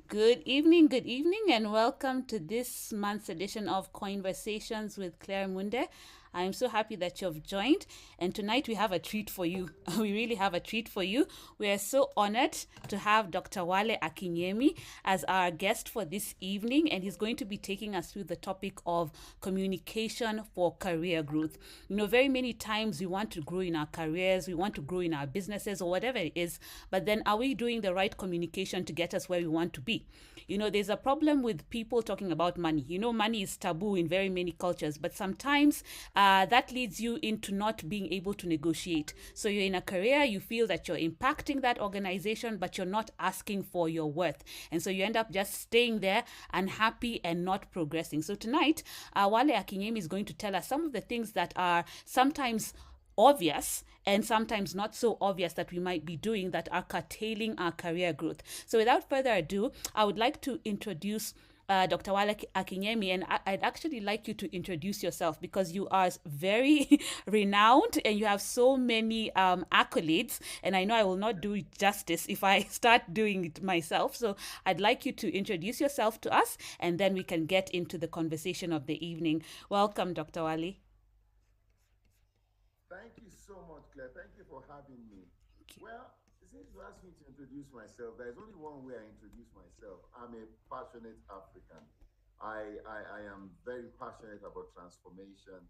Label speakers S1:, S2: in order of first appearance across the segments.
S1: good evening, and welcome to this month's edition of Coinversations with Claire Munde. I'm so happy that you've joined, and tonight we have a treat for you. We really have a treat for you. We are so honored to have Dr. Wale Akinyemi as our guest for this evening, and he's going to be taking us through the topic of communication for career growth. Very many times we want to grow in our careers, we want to grow in our businesses or whatever it is, but then are we doing the right communication to get us where we want to be? There's a problem with people talking about money. Money is taboo in very many cultures, but sometimes that leads you into not being able to negotiate. So you're in a career, you feel that you're impacting that organization, but you're not asking for your worth. And so you end up just staying there unhappy and not progressing. So tonight, Wale Akinyemi is going to tell us some of the things that are sometimes obvious and sometimes not so obvious that we might be doing that are curtailing our career growth. So without further ado, I would like to introduce Dr. Wale Akinyemi, and I'd actually like you to introduce yourself because you are very renowned and you have so many accolades, and I know I will not do it justice if I start doing it myself. So I'd like you to introduce yourself to us, and then we can get into the conversation of the evening. Welcome, Dr. Wale.
S2: Thank you so much, Claire. Thank you for having me. Well, since you asked me to introduce myself, there's only one way I introduce myself. I'm a passionate African. I am very passionate about transformation.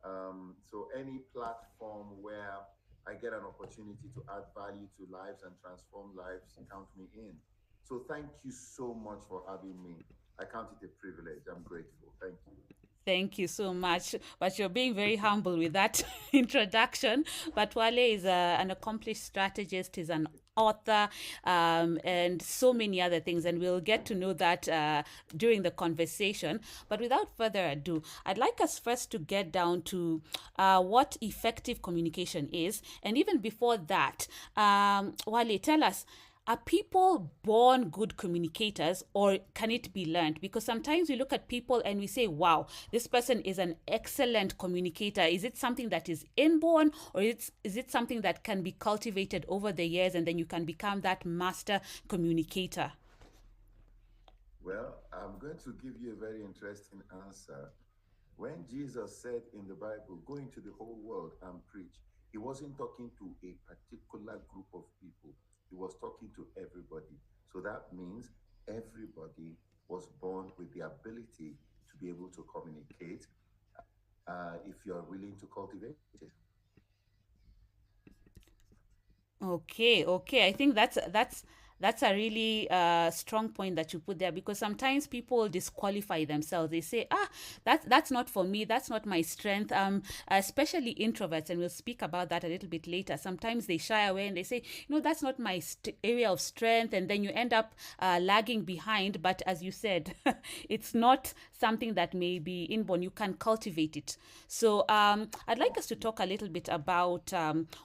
S2: So any platform where I get an opportunity to add value to lives and transform lives, count me in. So thank you so much for having me. I count it a privilege. I'm grateful. Thank you.
S1: Thank you so much. But you're being very humble with that introduction. But Wale is an accomplished strategist, he's an author, and so many other things. And we'll get to know that during the conversation. But without further ado, I'd like us first to get down to what effective communication is. And even before that, Wale, tell us, are people born good communicators or can it be learned? Because sometimes we look at people and we say, wow, this person is an excellent communicator. Is it something that is inborn, or is it something that can be cultivated over the years and then you can become that master communicator?
S2: Well, I'm going to give you a very interesting answer. When Jesus said in the Bible, go into the whole world and preach, he wasn't talking to a particular group of people, he was talking to everybody. So that means everybody was born with the ability to be able to communicate if you're willing to cultivate it.
S1: Okay. I think that's a really strong point that you put there, because sometimes people disqualify themselves. They say, that's not for me. That's not my strength. Especially introverts, and we'll speak about that a little bit later. Sometimes they shy away and they say, that's not my area of strength, and then you end up lagging behind. But as you said, it's not something that may be inborn. You can cultivate it. So I'd like us to talk a little bit about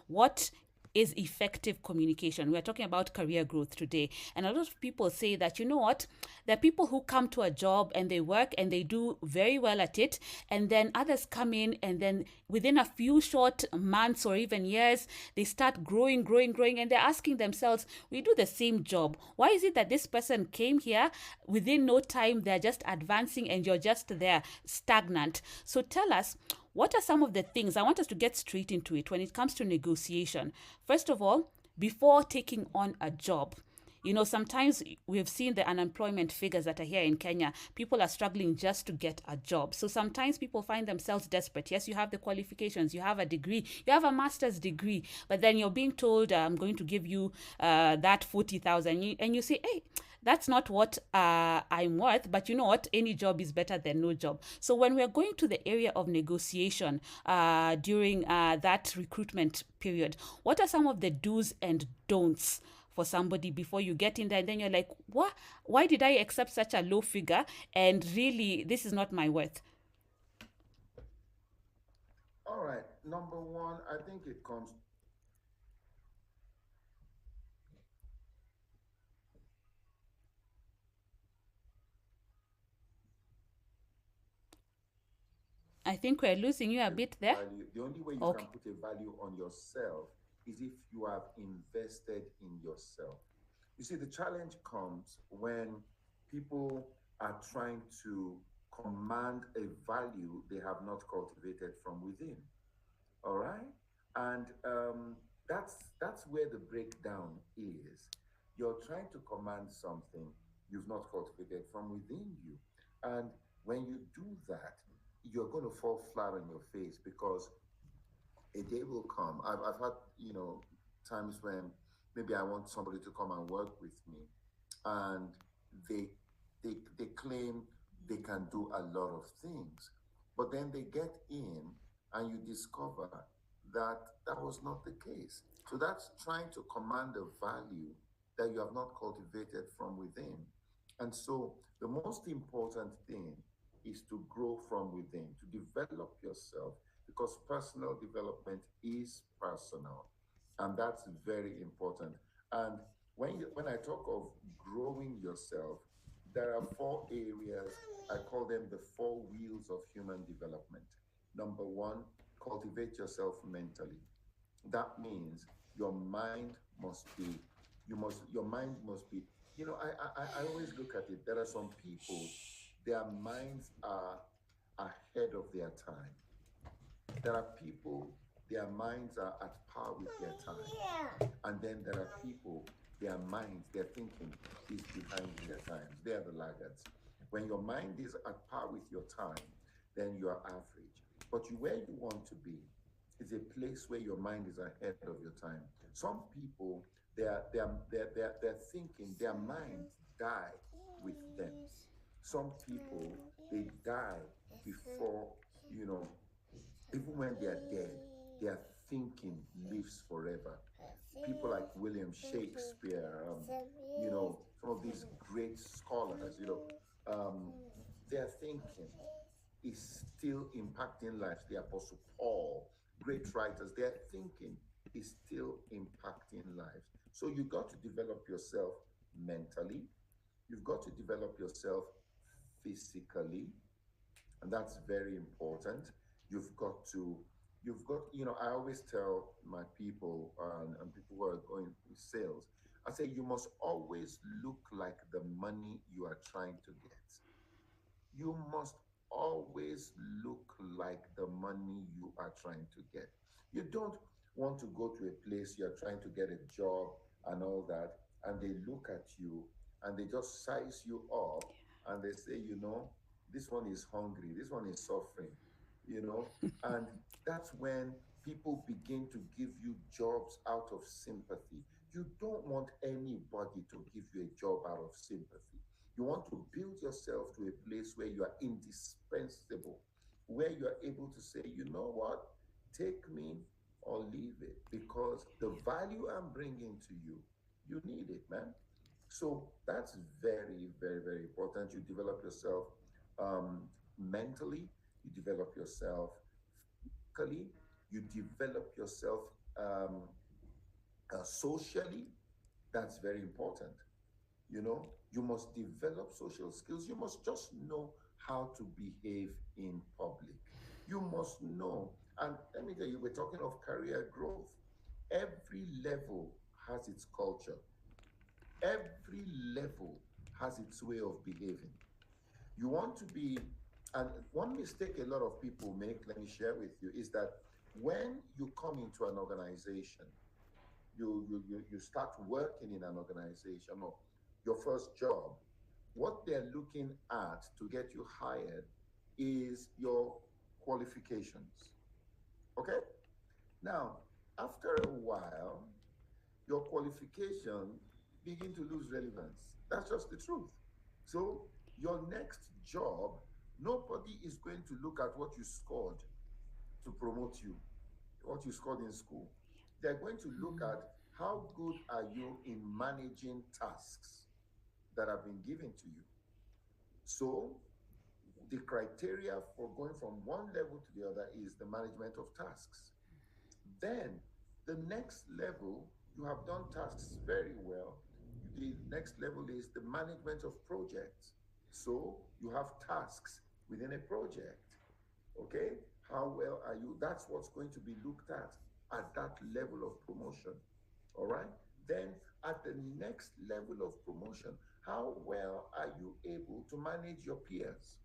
S1: what is effective communication. We're talking about career growth today. And a lot of people say that, you know what, there are people who come to a job and they work and they do very well at it. And then others come in and then within a few short months or even years, they start growing. And they're asking themselves, we do the same job. Why is it that this person came here within no time, they're just advancing and you're just there stagnant? So tell us, what are some of the things? I want us to get straight into it when it comes to negotiation. First of all, before taking on a job, sometimes we've seen the unemployment figures that are here in Kenya. People are struggling just to get a job. So sometimes people find themselves desperate. Yes, you have the qualifications, you have a degree, you have a master's degree, but then you're being told, I'm going to give you that 40,000. And you say, hey, that's not what I'm worth, but you know what? Any job is better than no job. So when we're going to the area of negotiation during that recruitment period, what are some of the do's and don'ts for somebody before you get in there? And then you're like, what? Why did I accept such a low figure? And really, this is not my worth.
S2: All right. Number one, I think it comes.
S1: I think we're losing you a
S2: A
S1: bit there.
S2: value. The only way you can
S1: Okay.
S2: put a value on yourself is if you have invested in yourself. You see, the challenge comes when people are trying to command a value they have not cultivated from within. All right, and that's where the breakdown is. You're trying to command something you've not cultivated from within you, and when you do that, you're going to fall flat on your face because a day will come. I've had, times when maybe I want somebody to come and work with me, and they they claim they can do a lot of things, but then they get in and you discover that that was not the case. So that's trying to command a value that you have not cultivated from within. And so the most important thing is to grow from within, to develop yourself, because personal development is personal. And that's very important. And when I talk of growing yourself, there are four areas. I call them the four wheels of human development. Number one, cultivate yourself mentally. That means your mind must be, your mind must be, I always look at it. There are some people, their minds are ahead of their time. There are people, their minds are at par with their time. And then there are people, their minds, their thinking is behind their times. They are the laggards. When your mind is at par with your time, then you are average. But where you want to be is a place where your mind is ahead of your time. Some people, their thinking, their minds die with them. Some people, they die before, you know, even when they are dead, their thinking lives forever. People like William Shakespeare, some of these great scholars, their thinking is still impacting lives. The Apostle Paul, great writers, their thinking is still impacting lives. So you got to develop yourself mentally, you've got to develop yourself physically, and that's very important. You've got to, I always tell my people and people who are going through sales, I say you must always look like the money you are trying to get. You must always look like the money you are trying to get. You don't want to go to a place you're trying to get a job and all that, and they look at you and they just size you up and they say, this one is hungry, this one is suffering, you know, and that's when people begin to give you jobs out of sympathy. You don't want anybody to give you a job out of sympathy. You want to build yourself to a place where you are indispensable, where you are able to say, you know what, take me or leave it, because the value I'm bringing to you, you need it, man. So that's very, very, very important. You develop yourself mentally, you develop yourself physically, you develop yourself um, socially. That's very important. You must develop social skills. You must just know how to behave in public. You must know. And let me tell you, we're talking of career growth. Every level has its culture, every level has its way of behaving. You want to be, and one mistake a lot of people make, let me share with you, is that when you come into an organization, you start working in an organization or your first job, what they're looking at to get you hired is your qualifications. Okay? Now, after a while, your qualification begin to lose relevance. That's just the truth. So your next job, nobody is going to look at what you scored to promote you, what you scored in school. They're going to look at how good are you in managing tasks that have been given to you. So the criteria for going from one level to the other is the management of tasks. Then the next level, you have done tasks very well. The next level is the management of projects. So you have tasks within a project. Okay? How well are you? That's what's going to be looked at that level of promotion. All right? Then at the next level of promotion, how well are you able to manage your peers?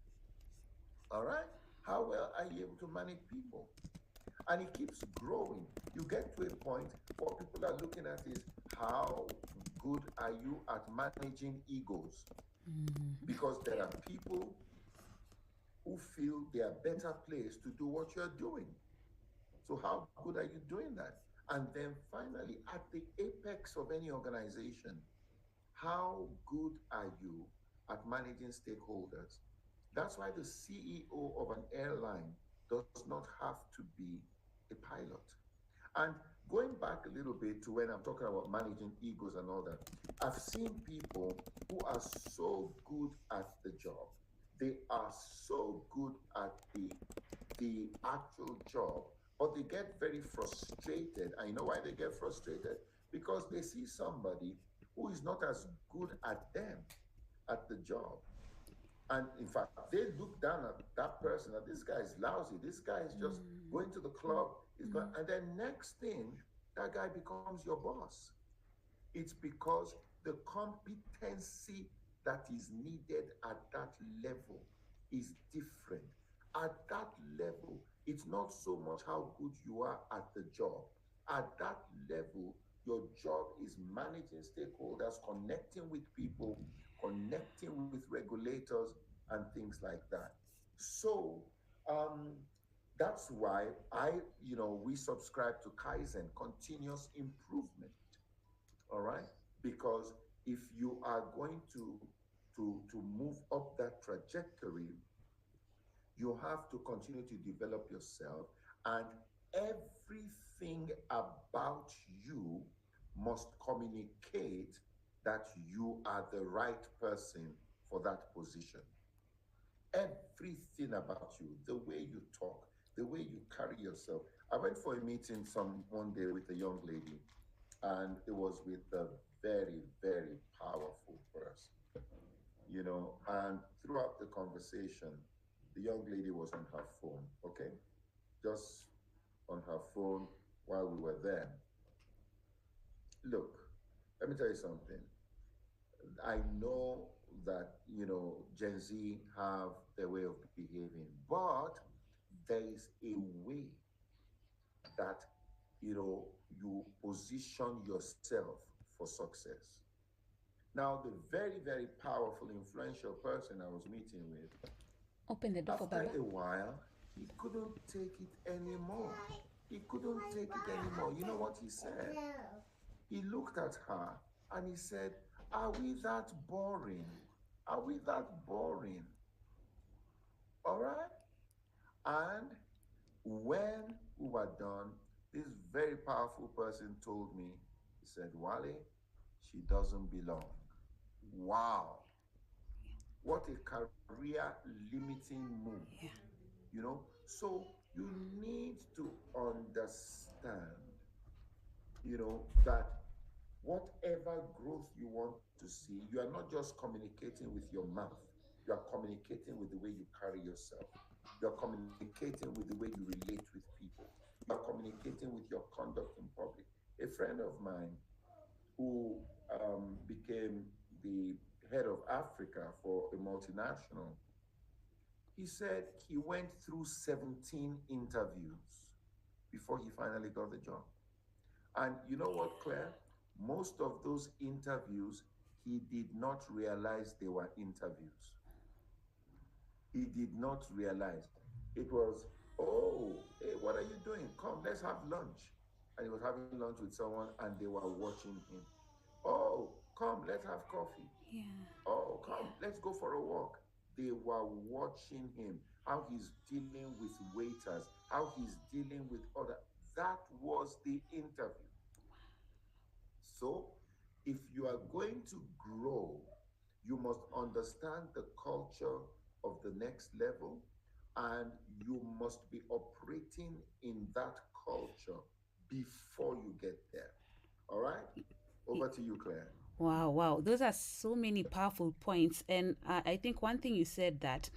S2: All right? How well are you able to manage people? And it keeps growing. You get to a point, what people are looking at is how good are you at managing egos? Because there are people who feel they are better placed to do what you're doing. So, how good are you doing that? And then finally, at the apex of any organization, how good are you at managing stakeholders? That's why the CEO of an airline does not have to be a pilot. And going back a little bit to when I'm talking about managing egos and all that, I've seen people who are so good at the job. They are so good at the actual job, but they get very frustrated. I know why they get frustrated, because they see somebody who is not as good at them at the job. And in fact, they look down at that person, that this guy is lousy. This guy is just going to the club, is going, and then next thing, that guy becomes your boss. It's because the competency that is needed at that level is different. At that level, it's not so much how good you are at the job. At that level, your job is managing stakeholders, connecting with people, connecting with regulators, and things like that. So, um, that's why we subscribe to Kaizen, continuous improvement. All right, because if you are going to move up that trajectory, you have to continue to develop yourself, and everything about you must communicate that you are the right person for that position. Everything about you, the way you talk, the way you carry yourself. I went for a meeting some one day with a young lady, and it was with a very, very powerful person, and throughout the conversation, the young lady was on her phone, okay, just on her phone while we were there. Look, let me tell you something. I know that Gen Z have their way of behaving, but there is a way that you position yourself for success. Now, the very, very powerful, influential person I was meeting with,
S1: Open the door for
S2: after
S1: Baba.
S2: a while, he couldn't take it anymore. He couldn't take it anymore. You know what he said? He looked at her and he said, "Are we that boring? Are we that boring?" All right? And when we were done, this very powerful person told me, he said, "Wale, she doesn't belong." Wow. What a career limiting move,
S1: Yeah.
S2: So you need to understand, that whatever growth you want to see, you are not just communicating with your mouth, you are communicating with the way you carry yourself. You are communicating with the way you relate with people. You are communicating with your conduct in public. A friend of mine who became the head of Africa for a multinational, he said he went through 17 interviews before he finally got the job. And you know what, Claire? Most of those interviews, he did not realize they were interviews. He did not realize. It was, "Oh, hey, what are you doing? Come, let's have lunch." And he was having lunch with someone and they were watching him. "Oh, come, let's have coffee."
S1: Yeah.
S2: "Oh, come, let's go for a walk." They were watching him, how he's dealing with waiters, how he's dealing with other. That was the interview. So, if you are going to grow, you must understand the culture of the next level, and you must be operating in that culture before you get there. All right? Over to you, Claire.
S1: Wow, wow. Those are so many powerful points. And I think one thing you said, that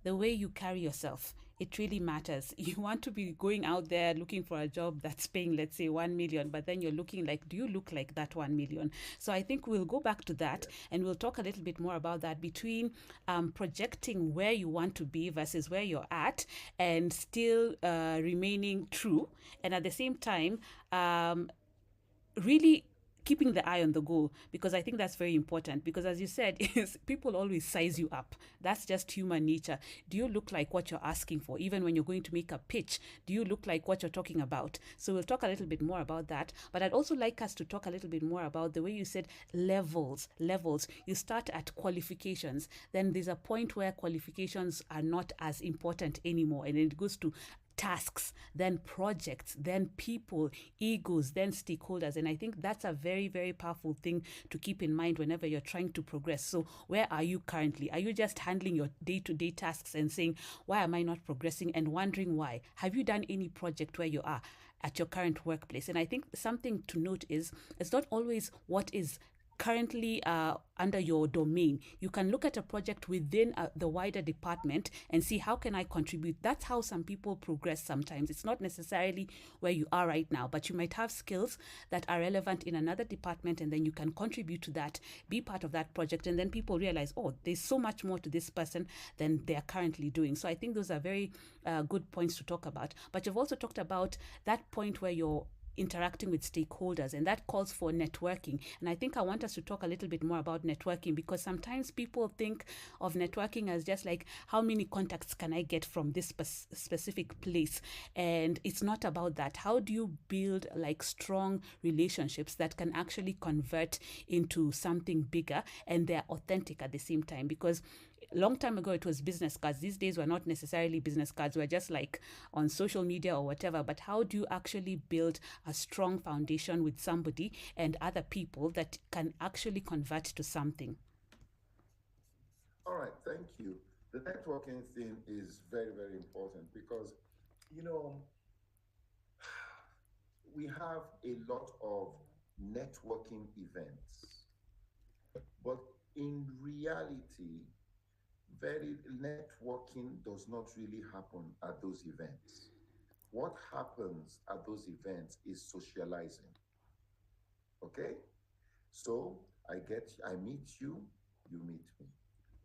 S1: the way you carry yourself it really matters. You want to be going out there looking for a job that's paying, let's say, 1 million, but then you're looking like, do you look like that 1 million? So I think we'll go back to that
S2: Yes.
S1: and we'll talk a little bit more about that between projecting where you want to be versus where you're at and still remaining true. And at the same time, really keeping the eye on the goal, because I think that's very important, because as you said, is people always size you up. That's just human nature. Do you look like what you're asking for? Even when you're going to make a pitch, do you look like what you're talking about? So we'll talk a little bit more about that, but I'd also like us to talk a little bit more about the way you said levels. You start at qualifications, then there's a point where qualifications are not as important anymore, and it goes to tasks, then projects, then people, egos, then stakeholders. And I think that's a very, very powerful thing to keep in mind whenever you're trying to progress. So, where are you currently? Are you just handling your day to day tasks and saying, why am I not progressing, and wondering why? Have you done any project where you are at your current workplace? And I think something to note is it's not always what is currently under your domain. You can look at a project within the wider department and see how can I contribute. That's how some people progress sometimes. It's not necessarily where you are right now, but you might have skills that are relevant in another department, and then you can contribute to that, be part of that project, and then people realize, oh, there's so much more to this person than they are currently doing. So I think those are very good points to talk about. But you've also talked about that point where you're interacting with stakeholders, and that calls for networking. And I think I want us to talk a little bit more about networking, because sometimes people think of networking as just like, how many contacts can I get from this specific place? And it's not about that. How do you build like strong relationships that can actually convert into something bigger and they're authentic at the same time? Because long time ago it was business cards. These days we're not necessarily business cards, we're just like on social media or whatever. But how do you actually build a strong foundation with somebody and other people that can actually convert to something?
S2: All right, thank you. The networking thing is very, very important because, you know, we have a lot of networking events, but in reality, very networking does not really happen at those events. What happens at those events is socializing. Okay? So I meet you, you meet me.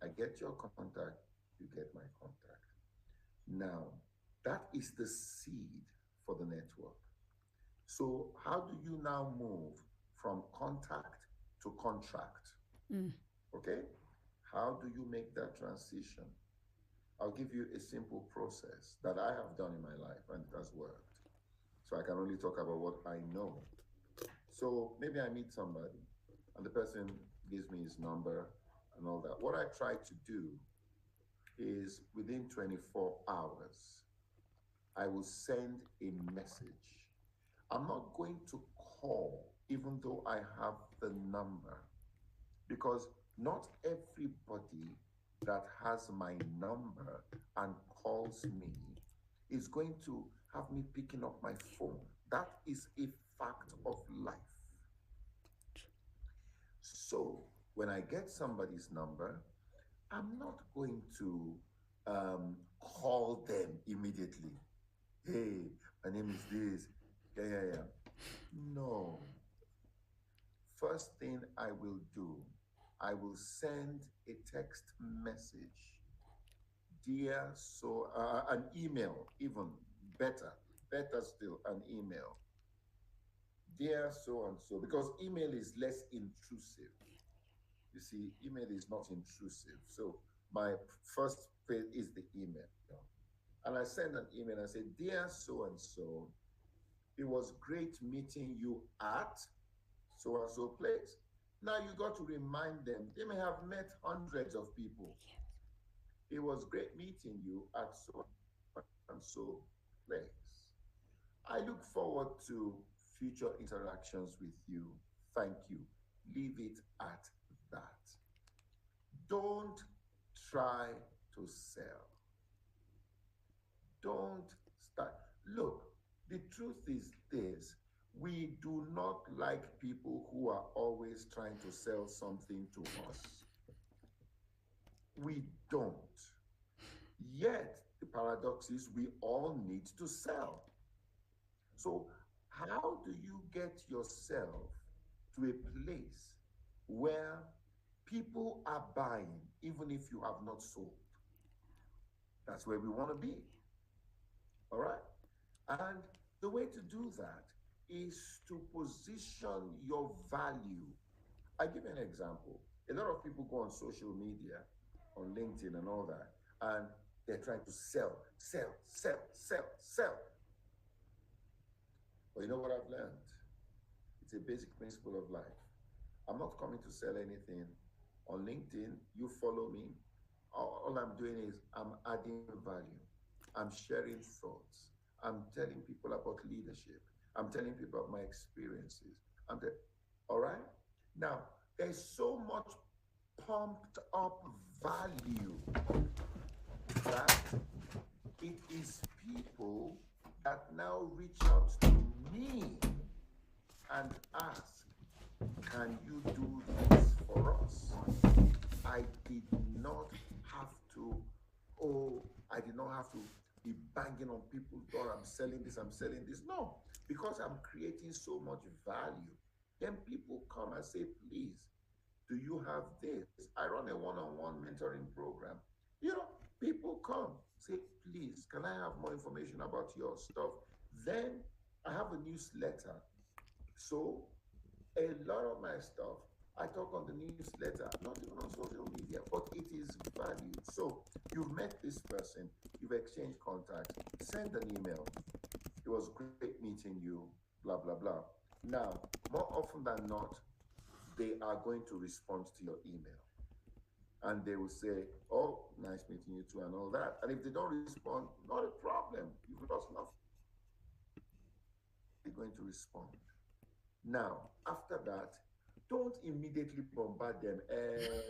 S2: I get your contact, you get my contact. Now, that is the seed for the network. So, how do you now move from contact to contract?
S1: Mm.
S2: Okay? How do you make that transition? I'll give you a simple process that I have done in my life and it has worked. So, I can only talk about what I know. So, maybe I meet somebody and the person gives me his number and all that. What I try to do is within 24 hours, I will send a message. I'm not going to call, even though I have the number, because not everybody that has my number and calls me is going to have me picking up my phone. That is a fact of life. So when I get somebody's number, I'm not going to call them immediately. Hey, my name is this. Yeah, yeah, yeah. No. First thing I will do, I will send a text message. Dear, so an email, even better, better still, an email. Dear so and so, because email is less intrusive. You see, email is not intrusive. So my first page is the email. And I send an email and I say, Dear so and so, it was great meeting you at so and so place. Now you got to remind them, they may have met hundreds of people. It was great meeting you at so and so place. I look forward to future interactions with you. Thank you. Leave it at that. Don't try to sell. Don't start. Look, the truth is this: we do not like people who are always trying to sell something to us. We don't. Yet, the paradox is we all need to sell. So, how do you get yourself to a place where people are buying even if you have not sold? That's where we want to be. All right. And the way to do that is to position your value. I give you an example. A lot of people go on social media, on LinkedIn and all that, and they're trying to sell, sell, sell, sell, sell. But you know what I've learned? It's a basic principle of life. I'm not coming to sell anything. On LinkedIn, you follow me. All I'm doing is I'm adding value. I'm sharing thoughts. I'm telling people about leadership. I'm telling people about my experiences. All right? Now, there's so much pumped up value that it is people that now reach out to me and ask, can you do this for us? I did not have to, I did not have to be banging on people's door. I'm selling this, I'm selling this. No, because I'm creating so much value. Then people come and say, please, do you have this? I run a one-on-one mentoring program. You know, people come, say, please, can I have more information about your stuff? Then I have a newsletter. So a lot of my stuff I talk on the newsletter, not even on social media, but it is valued. So you've met this person, you've exchanged contacts, send an email. It was great meeting you, blah, blah, blah. Now, more often than not, they are going to respond to your email. And they will say, oh, nice meeting you too, and all that. And if they don't respond, not a problem. You've lost nothing. They're going to respond. Now, after that, don't immediately bombard them.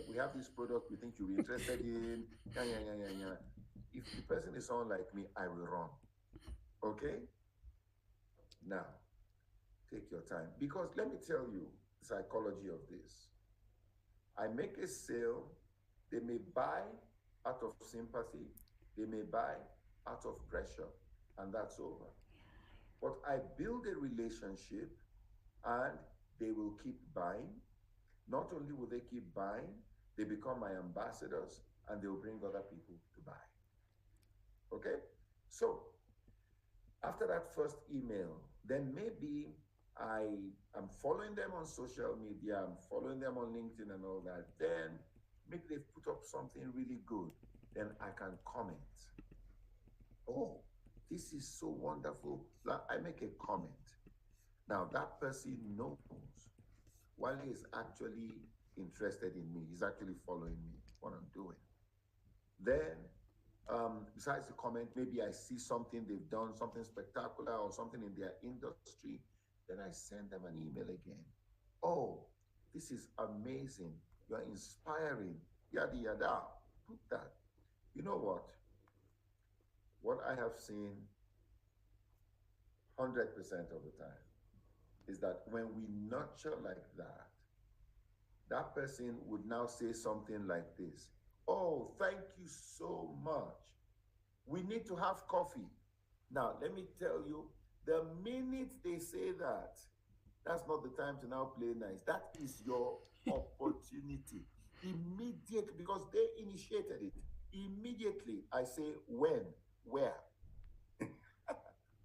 S2: We have this product we think you'll be interested in. Yeah, yeah, yeah, yeah, yeah. If the person is someone like me, I will run. Okay? Now, take your time. Because let me tell you the psychology of this. I make a sale, they may buy out of sympathy, they may buy out of pressure, and that's over. But I build a relationship and they will keep buying. Not only will they keep buying, they become my ambassadors and they will bring other people to buy. Okay? So after that first email, then maybe I am following them on social media, I'm following them on LinkedIn and all that. Then maybe they've put up something really good. Then I can comment. Oh, this is so wonderful. I make a comment. Now that person knows Wale is actually interested in me. He's actually following me, what I'm doing. Then, besides the comment, maybe I see something they've done, something spectacular or something in their industry. Then I send them an email again. Oh, this is amazing. You're inspiring. Yada, yada. Put that. You know what? What I have seen 100% of the time is that when we nurture like that person would now say something like this. Oh, thank you so much. We need to have coffee. Now, let me tell you, the minute they say that, that's not the time to now play nice. That is your opportunity. Immediately, because they initiated it. Immediately, I say when, where.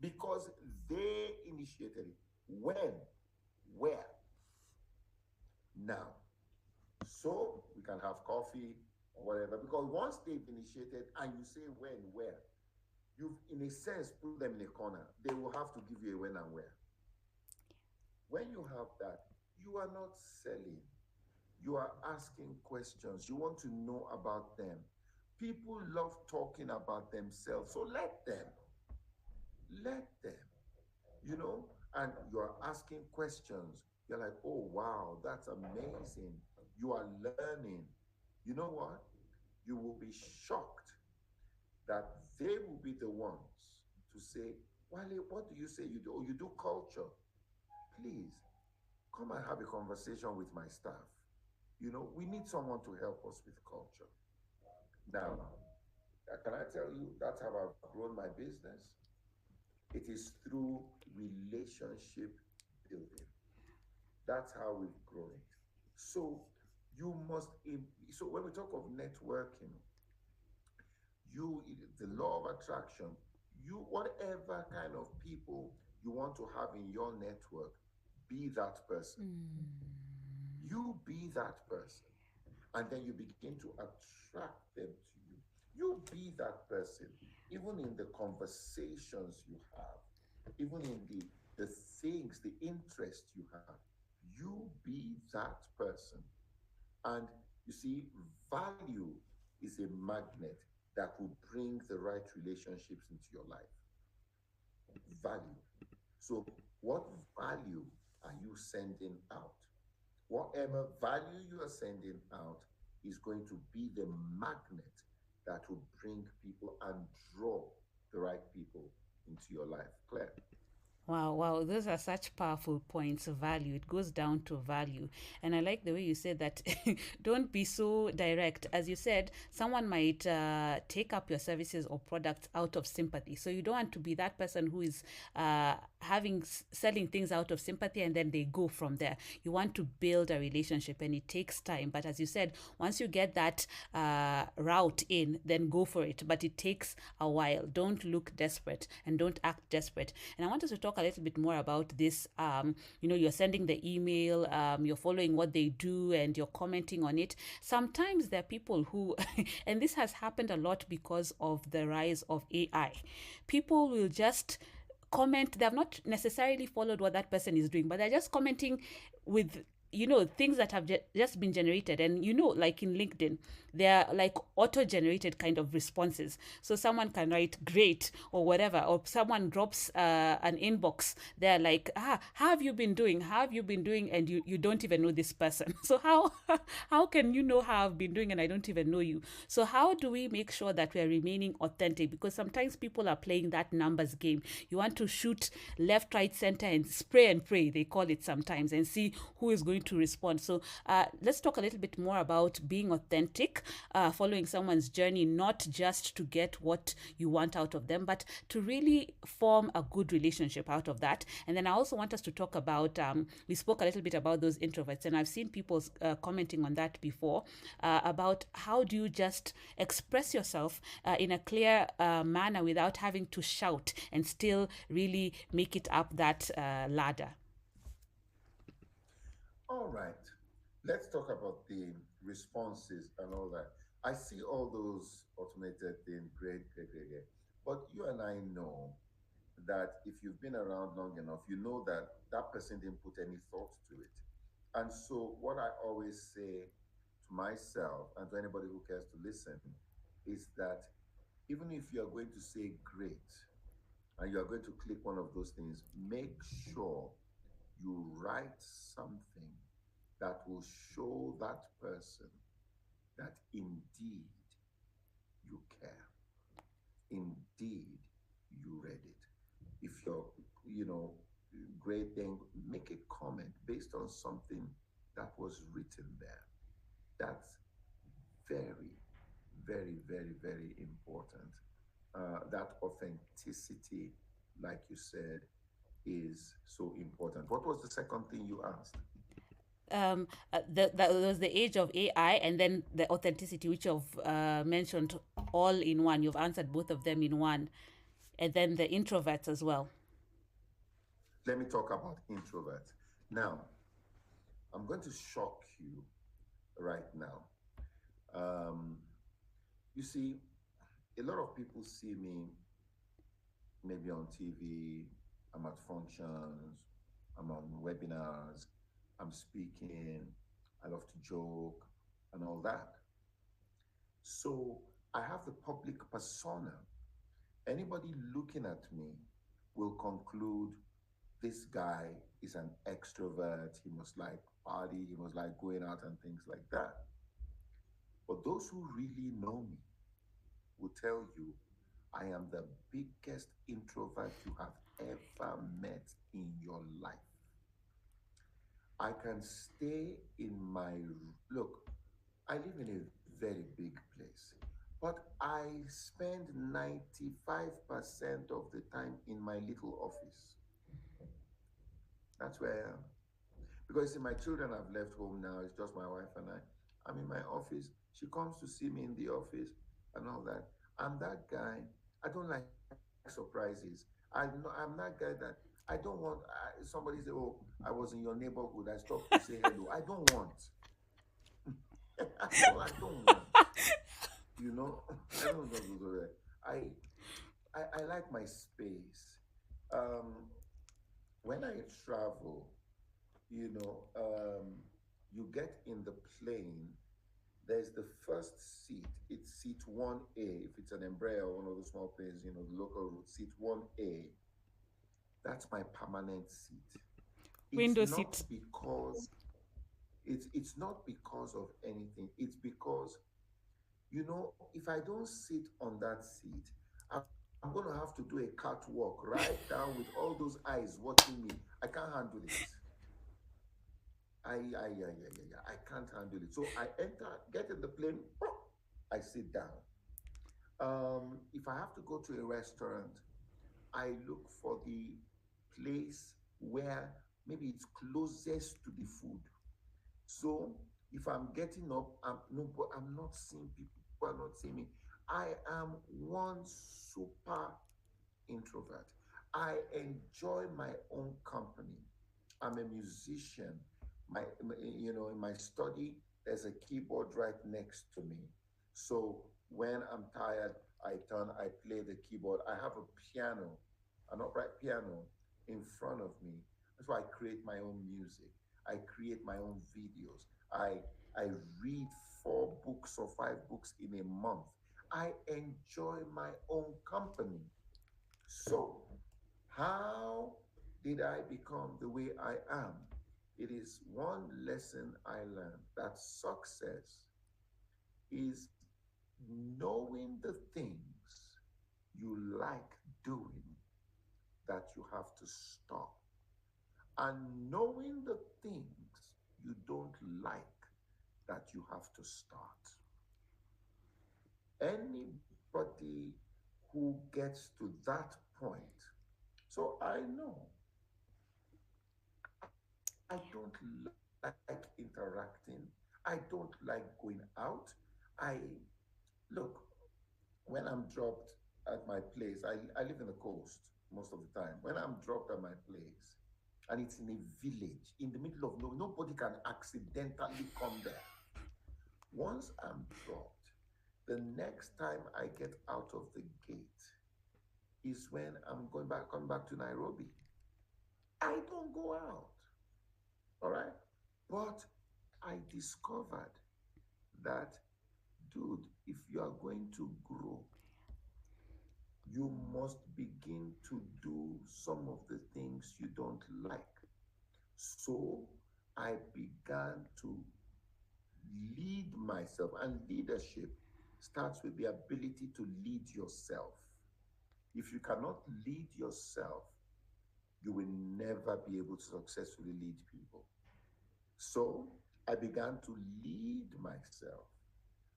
S2: Because they initiated it. When, where. Now, so we can have coffee or whatever. Because once they've initiated and you say when, where, you've in a sense put them in a corner. They will have to give you a when and where. When you have that, you are not selling. You are asking questions. You want to know about them. People love talking about themselves. So let them. Let them. You know, and you are asking questions. You're like, oh, wow, that's amazing. You are learning. You know what? You will be shocked that they will be the ones to say, Wale, what do you say you do? Oh, you do culture. Please come and have a conversation with my staff. You know, we need someone to help us with culture. Now, Can I tell you that's how I've grown my business? It is through relationship building. That's how we've grown it. So you must, so when we talk of networking, you, the law of attraction, you, whatever kind of people you want to have in your network, be that person. You be that person. And then you begin to attract them to you. You be that person, even in the conversations you have, even in the things, the interests you have. You be that person. And you see, value is a magnet that will bring the right relationships into your life. Value. So, what value are you sending out? Whatever value you are sending out is going to be the magnet that will bring people and draw the right people into your life. Claire.
S1: Wow, wow, those are such powerful points. Value. It goes down to value. And I like the way you said that don't be so direct. As you said, someone might take up your services or products out of sympathy. So you don't want to be that person who is selling things out of sympathy and then they go from there. You want to build a relationship and it takes time. But as you said, once you get that route in, then go for it. But it takes a while. Don't look desperate and don't act desperate. And I want us to talk a little bit more about this. You're sending the email, you're following what they do, and you're commenting on it. Sometimes there are people who, and this has happened a lot because of the rise of AI. People will just comment. They have not necessarily followed what that person is doing, but they're just commenting with things that have just been generated. And like in LinkedIn, they're like auto generated kind of responses. So someone can write great or whatever, or someone drops an inbox. They're like, how have you been doing, and you don't even know this person. So how can you know how I've been doing and I don't even know you? So how do we make sure that we're remaining authentic? Because sometimes people are playing that numbers game. You want to shoot left, right, center, and spray and pray, they call it sometimes, and see who is going to respond. So let's talk a little bit more about being authentic, following someone's journey, not just to get what you want out of them, but to really form a good relationship out of that. And then I also want us to talk about, we spoke a little bit about those introverts, and I've seen people commenting on that before, about how do you just express yourself in a clear manner without having to shout and still really make it up that ladder.
S2: All right. Let's talk about the responses and all that. I see all those automated things, great, great, great, great. But you and I know that if you've been around long enough, you know that that person didn't put any thought to it. And so, what I always say to myself and to anybody who cares to listen is that even if you're going to say great and you're going to click one of those things, make sure you write something that will show that person that indeed you care. Indeed, you read it. If you're, you know, great, then make a comment based on something that was written there. That's very, very, very, very important. That authenticity, like you said, is so important. What was the second thing you asked?
S1: That was the age of AI, and then the authenticity, which you've mentioned all in one. You've answered both of them in one, and then the introverts as well.
S2: Let me talk about introverts. Now, I'm going to shock you right now. Um, you see, a lot of people see me maybe on TV, I'm at functions, I'm on webinars, I'm speaking, I love to joke and all that. So I have the public persona. Anybody looking at me will conclude this guy is an extrovert, he must like party, he must like going out and things like that. But those who really know me will tell you I am the biggest introvert you have ever met in your life. I can stay in my look. I live in a very big place. But I spend 95% of the time in my little office. That's where I am. Because see, my children have left home now. It's just my wife and I. I'm in my office. She comes to see me in the office and all that. I'm that guy. I don't like surprises. I'm that guy that I don't want somebody say, "Oh, I was in your neighborhood. I stopped to say hello." I don't want. I don't want. You know, I don't do that. I like my space. Um, when I travel, you know, you get in the plane. There's the first seat. It's seat 1A. If it's an Embraer, one of the small planes, the local route, seat 1A. That's my permanent seat. It's
S1: Window
S2: not
S1: seat.
S2: because it's not because of anything. It's because if I don't sit on that seat, I'm going to have to do a catwalk right down with all those eyes watching me. I can't handle it. I can't handle it. So I enter, get in the plane, I sit down. If I have to go to a restaurant, I look for the place where maybe it's closest to the food. So if I'm getting up, no, but I'm not seeing people. People are not seeing me. I am one super introvert. I enjoy my own company. I'm a musician. In my study, there's a keyboard right next to me. So when I'm tired, I play the keyboard. I have a piano, an upright piano in front of me. That's why I create my own music. I create my own videos. I read 4 books or 5 books in a month. I enjoy my own company. So, how did I become the way I am? It is one lesson I learned that success is knowing the things you like doing that you have to stop, and knowing the things you don't like that you have to start. Anybody who gets to that point, so I know I don't like interacting. I don't like going out. I look when I'm dropped at my place. I live in the coast most of the time. When I'm dropped at my place, and it's in a village in the middle of nowhere, nobody can accidentally come there. Once I'm dropped, the next time I get out of the gate is when I'm going back, coming back to Nairobi. I don't go out. All right. But I discovered that, dude, if you are going to grow, you must begin to do some of the things you don't like. So I began to lead myself, and leadership starts with the ability to lead yourself. If you cannot lead yourself, you will never be able to successfully lead people. So I began to lead myself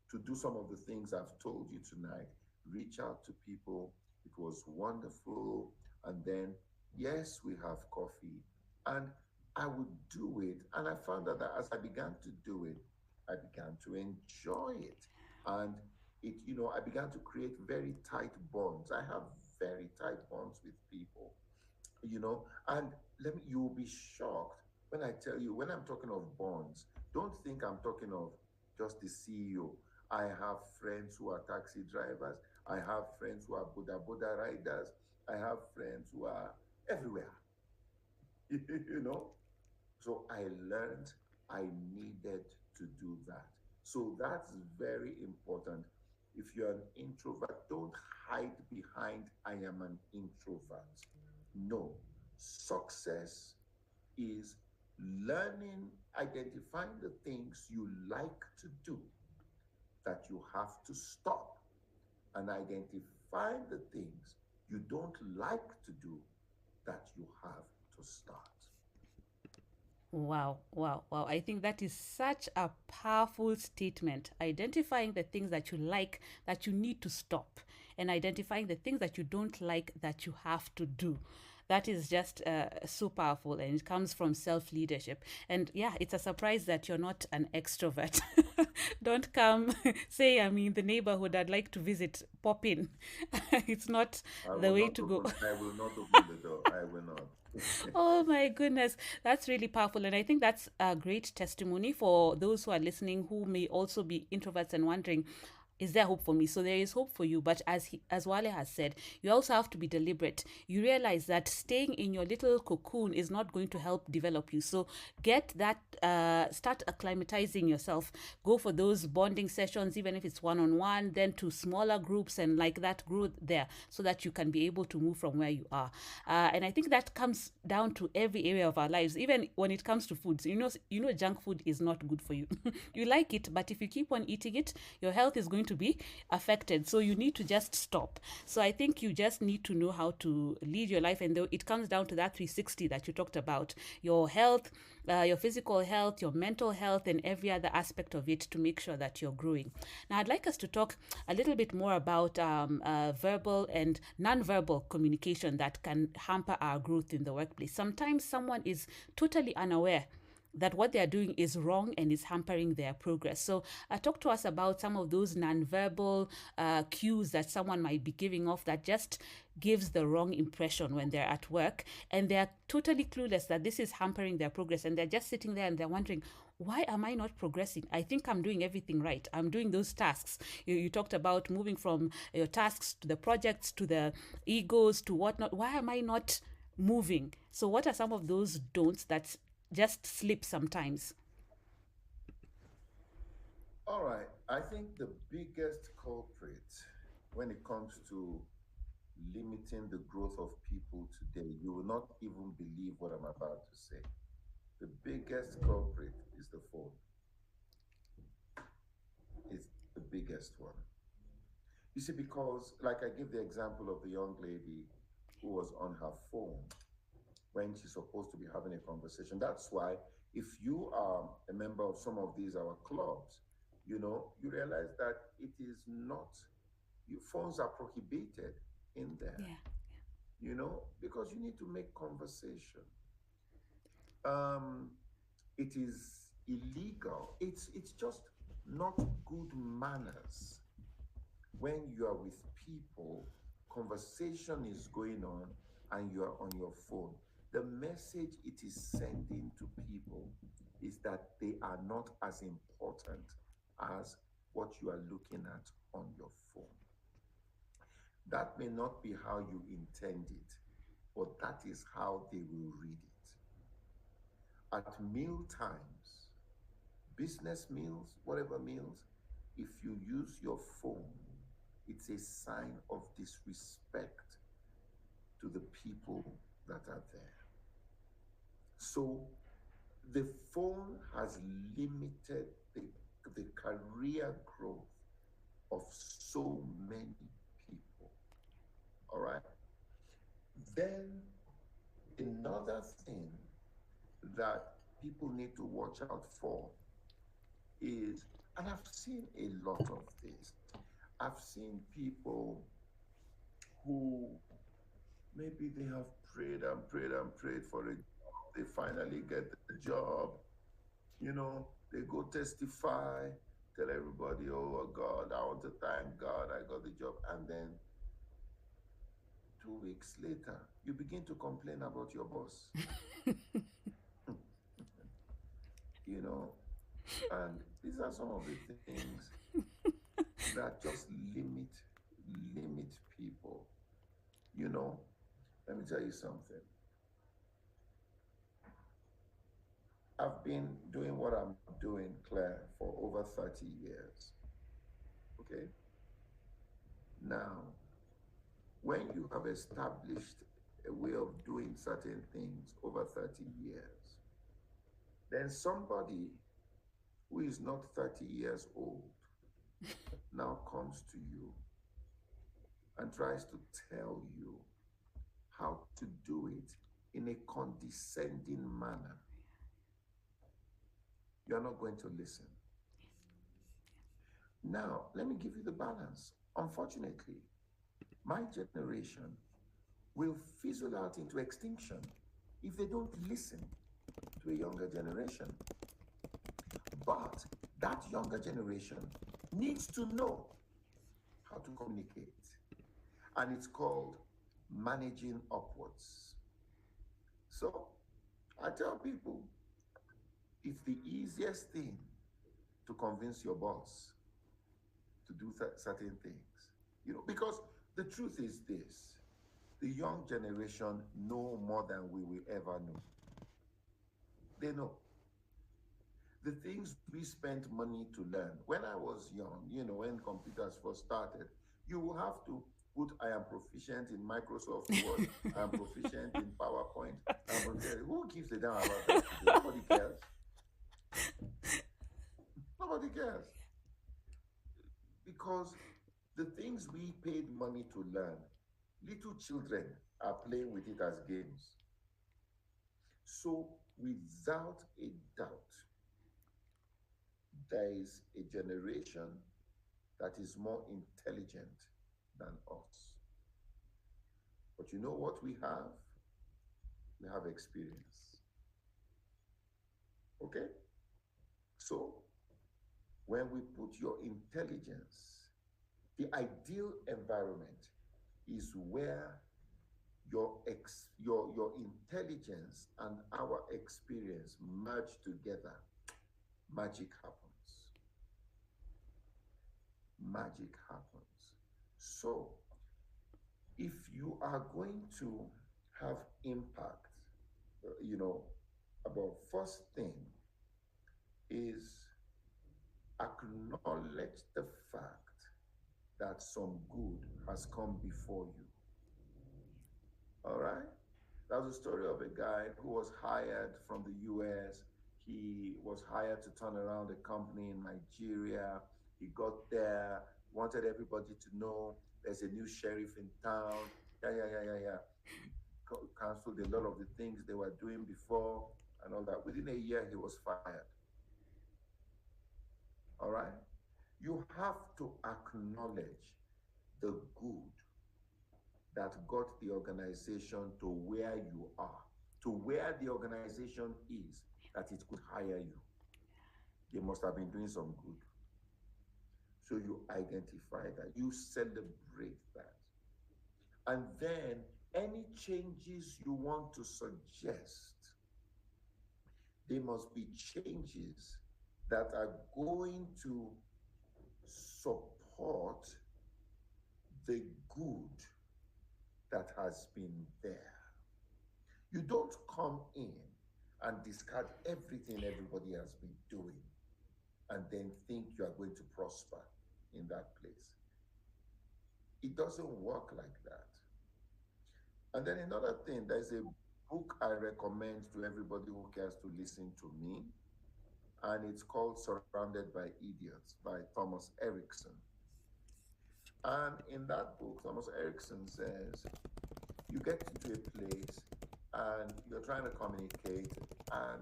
S2: to do some of the things I've told you tonight, reach out to people. It was wonderful. And then, yes, we have coffee. And I would do it. And I found out that as I began to do it, I began to enjoy it. And I began to create very tight bonds. I have very tight bonds with people, and you will be shocked when I tell you, when I'm talking of bonds, don't think I'm talking of just the CEO. I have friends who are taxi drivers. I have friends who are Buddha Buddha riders. I have friends who are everywhere. you know so I learned I needed to do that. So that's very important. If you're an introvert, don't hide behind I am an introvert. No. Success is learning, identifying the things you like to do that you have to stop, and identifying the things you don't like to do that you have to start.
S1: Wow, wow, wow. I think that is such a powerful statement. Identifying the things that you like that you need to stop, and identifying the things that you don't like that you have to do. That is just so powerful, and it comes from self leadership. And yeah, it's a surprise that you're not an extrovert. Don't come say I'm in the neighborhood, I'd like to visit, pop in. It's not the way to go.
S2: I will not open the door. I will not.
S1: Oh my goodness, that's really powerful. And I think that's a great testimony for those who are listening who may also be introverts and wondering, is there hope for me? So there is hope for you, but as Wale has said, you also have to be deliberate. You realize that staying in your little cocoon is not going to help develop you. So get that, start acclimatizing yourself. Go for those bonding sessions, even if it's one on one, then to smaller groups, and like that, grow there so that you can be able to move from where you are. And I think that comes down to every area of our lives, even when it comes to foods. Junk food is not good for you. You like it, but if you keep on eating it, your health is going to be affected. So you need to just stop. So I think you just need to know how to lead your life. And though it comes down to that 360 that you talked about, your health, your physical health, your mental health, and every other aspect of it, to make sure that you're growing. Now, I'd like us to talk a little bit more about verbal and non-verbal communication that can hamper our growth in the workplace. Sometimes someone is totally unaware that what they are doing is wrong and is hampering their progress. So, talk to us about some of those nonverbal cues that someone might be giving off that just gives the wrong impression when they're at work, and they're totally clueless that this is hampering their progress, and they're just sitting there and they're wondering, why am I not progressing? I think I'm doing everything right. I'm doing those tasks. You talked about moving from your tasks to the projects to the egos to whatnot. Why am I not moving? So, what are some of those don'ts that just slip sometimes?
S2: All right. I think the biggest culprit when it comes to limiting the growth of people today, you will not even believe what I'm about to say. The biggest culprit is the phone. It's the biggest one. You see, because like I give the example of the young lady who was on her phone when she's supposed to be having a conversation. That's why if you are a member of some of these our clubs, you realize that it is not, your phones are prohibited in there,
S1: Yeah.
S2: because you need to make conversation. Um, it is illegal. It's just not good manners when you are with people, conversation is going on, and you are on your phone. The message it is sending to people is that they are not as important as what you are looking at on your phone. That may not be how you intend it, but that is how they will read it. At meal times, business meals, whatever meals, if you use your phone, it's a sign of disrespect to the people that are there. So the phone has limited the career growth of so many people. All right. Then another thing that people need to watch out for is, and I've seen a lot of this. I've seen people who maybe they have prayed and prayed and prayed for a job. They finally get the job. They go testify, tell everybody, oh God, I want to thank God I got the job. And then 2 weeks later, you begin to complain about your boss, you know. And these are some of the things that just limit people. You know, let me tell you something. I've been doing what I'm doing, Claire, for over 30 years. Okay. Now, when you have established a way of doing certain things over 30 years, then somebody who is not 30 years old now comes to you and tries to tell you how to do it in a condescending manner. you're not going to listen. Now, let me give you the balance. Unfortunately, my generation will fizzle out into extinction if they don't listen to a younger generation. But that younger generation needs to know how to communicate. And it's called managing upwards. So I tell people it's the easiest thing to convince your boss to do certain things. Because the truth is this: the young generation know more than we will ever know. They know the things we spent money to learn. When I was young, when computers first started, you will have to put, I am proficient in Microsoft Word, I am proficient in PowerPoint, I'm proficient. Who gives a damn about that today? Nobody cares. Nobody cares. Because the things we paid money to learn, little children are playing with it as games. So, without a doubt, there is a generation that is more intelligent than us. But you know what we have? We have experience. Okay? So, when we put your intelligence, the ideal environment is where your intelligence and our experience merge together. Magic happens. Magic happens. So, if you are going to have impact, about first thing is acknowledge the fact that some good has come before you. All right? That was a story of a guy who was hired from the US. He was hired to turn around a company in Nigeria. He got there, wanted everybody to know there's a new sheriff in town. Yeah. Cancelled a lot of the things they were doing before and all that. Within a year, he was fired. All right? You have to acknowledge the good that got the organization to where you are, to where the organization is, that it could hire you. They must have been doing some good. So you identify that, you celebrate that. And then any changes you want to suggest, they must be changes that are going to support the good that has been there. You don't come in and discard everything everybody has been doing and then think you are going to prosper in that place. It doesn't work like that. And then another thing, there's a book I recommend to everybody who cares to listen to me, and it's called Surrounded by Idiots by Thomas Erickson. And in that book, Thomas Erickson says, you get into a place and you're trying to communicate and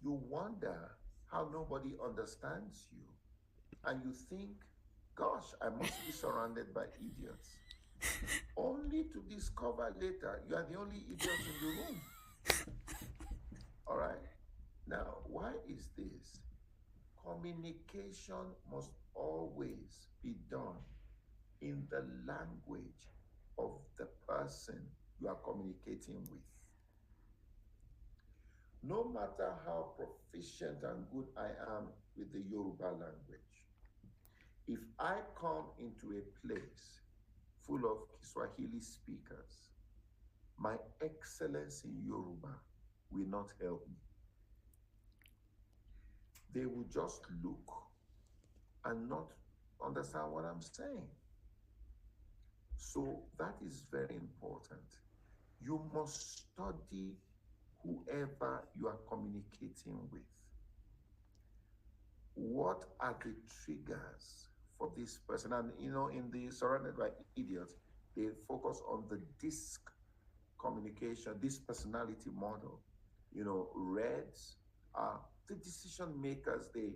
S2: you wonder how nobody understands you. And you think, gosh, I must be surrounded by idiots. Only to discover later you are the only idiot in the room. All right? Now, why is this? Communication must always be done in the language of the person you are communicating with. No matter how proficient and good I am with the Yoruba language, if I come into a place full of Kiswahili speakers, my excellence in Yoruba will not help me. They will just look and not understand what I'm saying. So that is very important. You must study whoever you are communicating with. What are the triggers for this person? And in the Surrounded by Idiots, they focus on the DISC communication, this personality model. Reds are The decision makers, they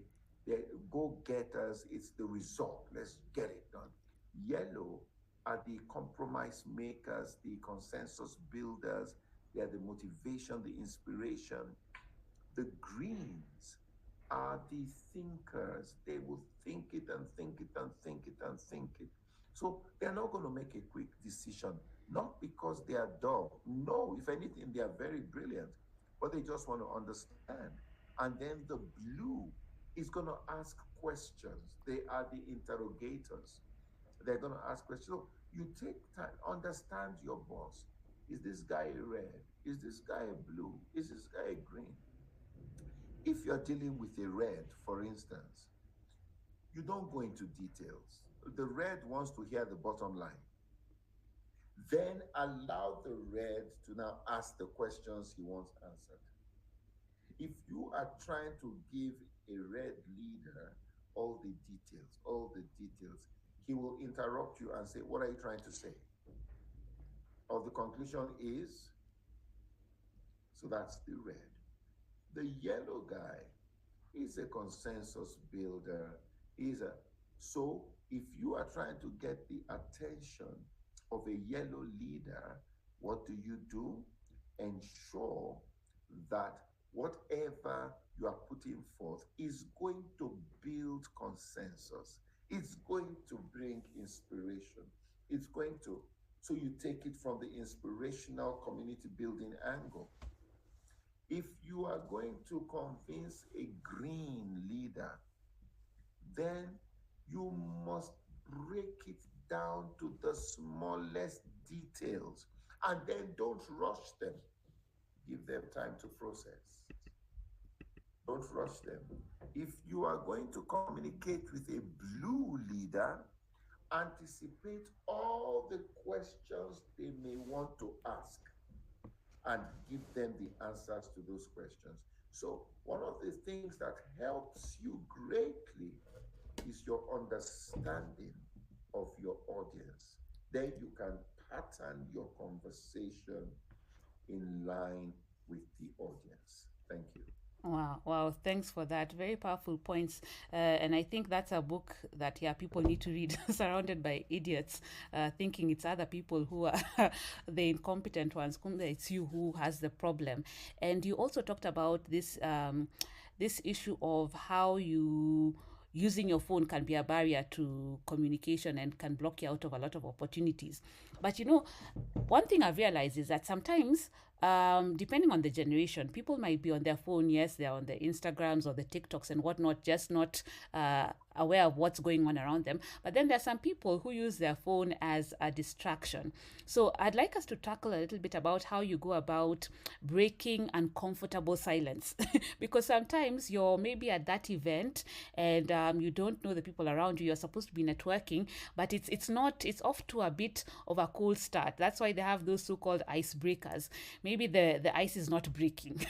S2: go getters, it's the result. Let's get it done. Yellow are the compromise makers, the consensus builders, they are the motivation, the inspiration. The greens are the thinkers. They will think it and think it and think it and think it. So they're not going to make a quick decision, not because they are dull. No, if anything, they are very brilliant, but they just want to understand. And then the blue is going to ask questions. They are the interrogators. They're going to ask questions. So you take time, understand your boss. Is this guy a red? Is this guy a blue? Is this guy a green? If you're dealing with a red, for instance, you don't go into details. The red wants to hear the bottom line. Then allow the red to now ask the questions he wants answered. If you are trying to give a red leader all the details, he will interrupt you and say, "What are you trying to say?" Or the conclusion is, so that's the red. The yellow guy is a consensus builder. Is a so if you are trying to get the attention of a yellow leader, what do? Ensure that whatever you are putting forth is going to build consensus. It's going to bring inspiration. It's going to, so you take it from the inspirational community building angle. If you are going to convince a green leader, then you must break it down to the smallest details and then don't rush them. Give them time to process. Don't rush them. If you are going to communicate with a blue leader, anticipate all the questions they may want to ask and give them the answers to those questions. So, one of the things that helps you greatly is your understanding of your audience. Then you can pattern your conversation in line with the audience. Thank you.
S1: Wow, wow, thanks for that. Very powerful points. And I think that's a book that, yeah, people need to read, surrounded by idiots, thinking it's other people who are the incompetent ones. It's you who has the problem. And you also talked about this issue of how you using your phone can be a barrier to communication and can block you out of a lot of opportunities. But one thing I've realized is that sometimes, depending on the generation, people might be on their phone. Yes, they're on the Instagrams or the TikToks and whatnot, just not aware of what's going on around them. But then there are some people who use their phone as a distraction. So I'd like us to tackle a little bit about how you go about breaking uncomfortable silence. Because sometimes you're maybe at that event and you don't know the people around you. You're supposed to be networking, but it's not. It's off to a bit of a cold start. That's why they have those so-called icebreakers. Maybe the ice is not breaking,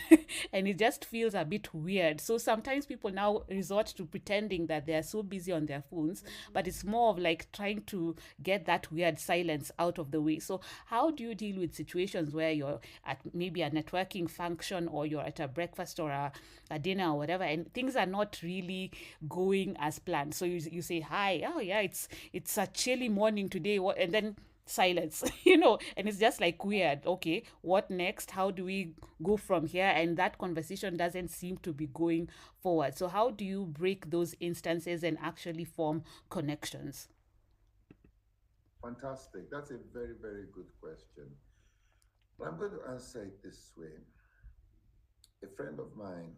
S1: and it just feels a bit weird. So sometimes people now resort to pretending that they are so busy on their phones, but it's more of like trying to get that weird silence out of the way. So how do you deal with situations where you're at maybe a networking function, or you're at a breakfast or a dinner or whatever, and things are not really going as planned? So you say hi, oh yeah, it's a chilly morning today, and then silence, and it's just like weird. Okay, what next? How do we go from here? And that conversation doesn't seem to be going forward. So how do you break those instances and actually form connections?
S2: Fantastic. That's a very, very good question. But I'm going to answer it this way. A friend of mine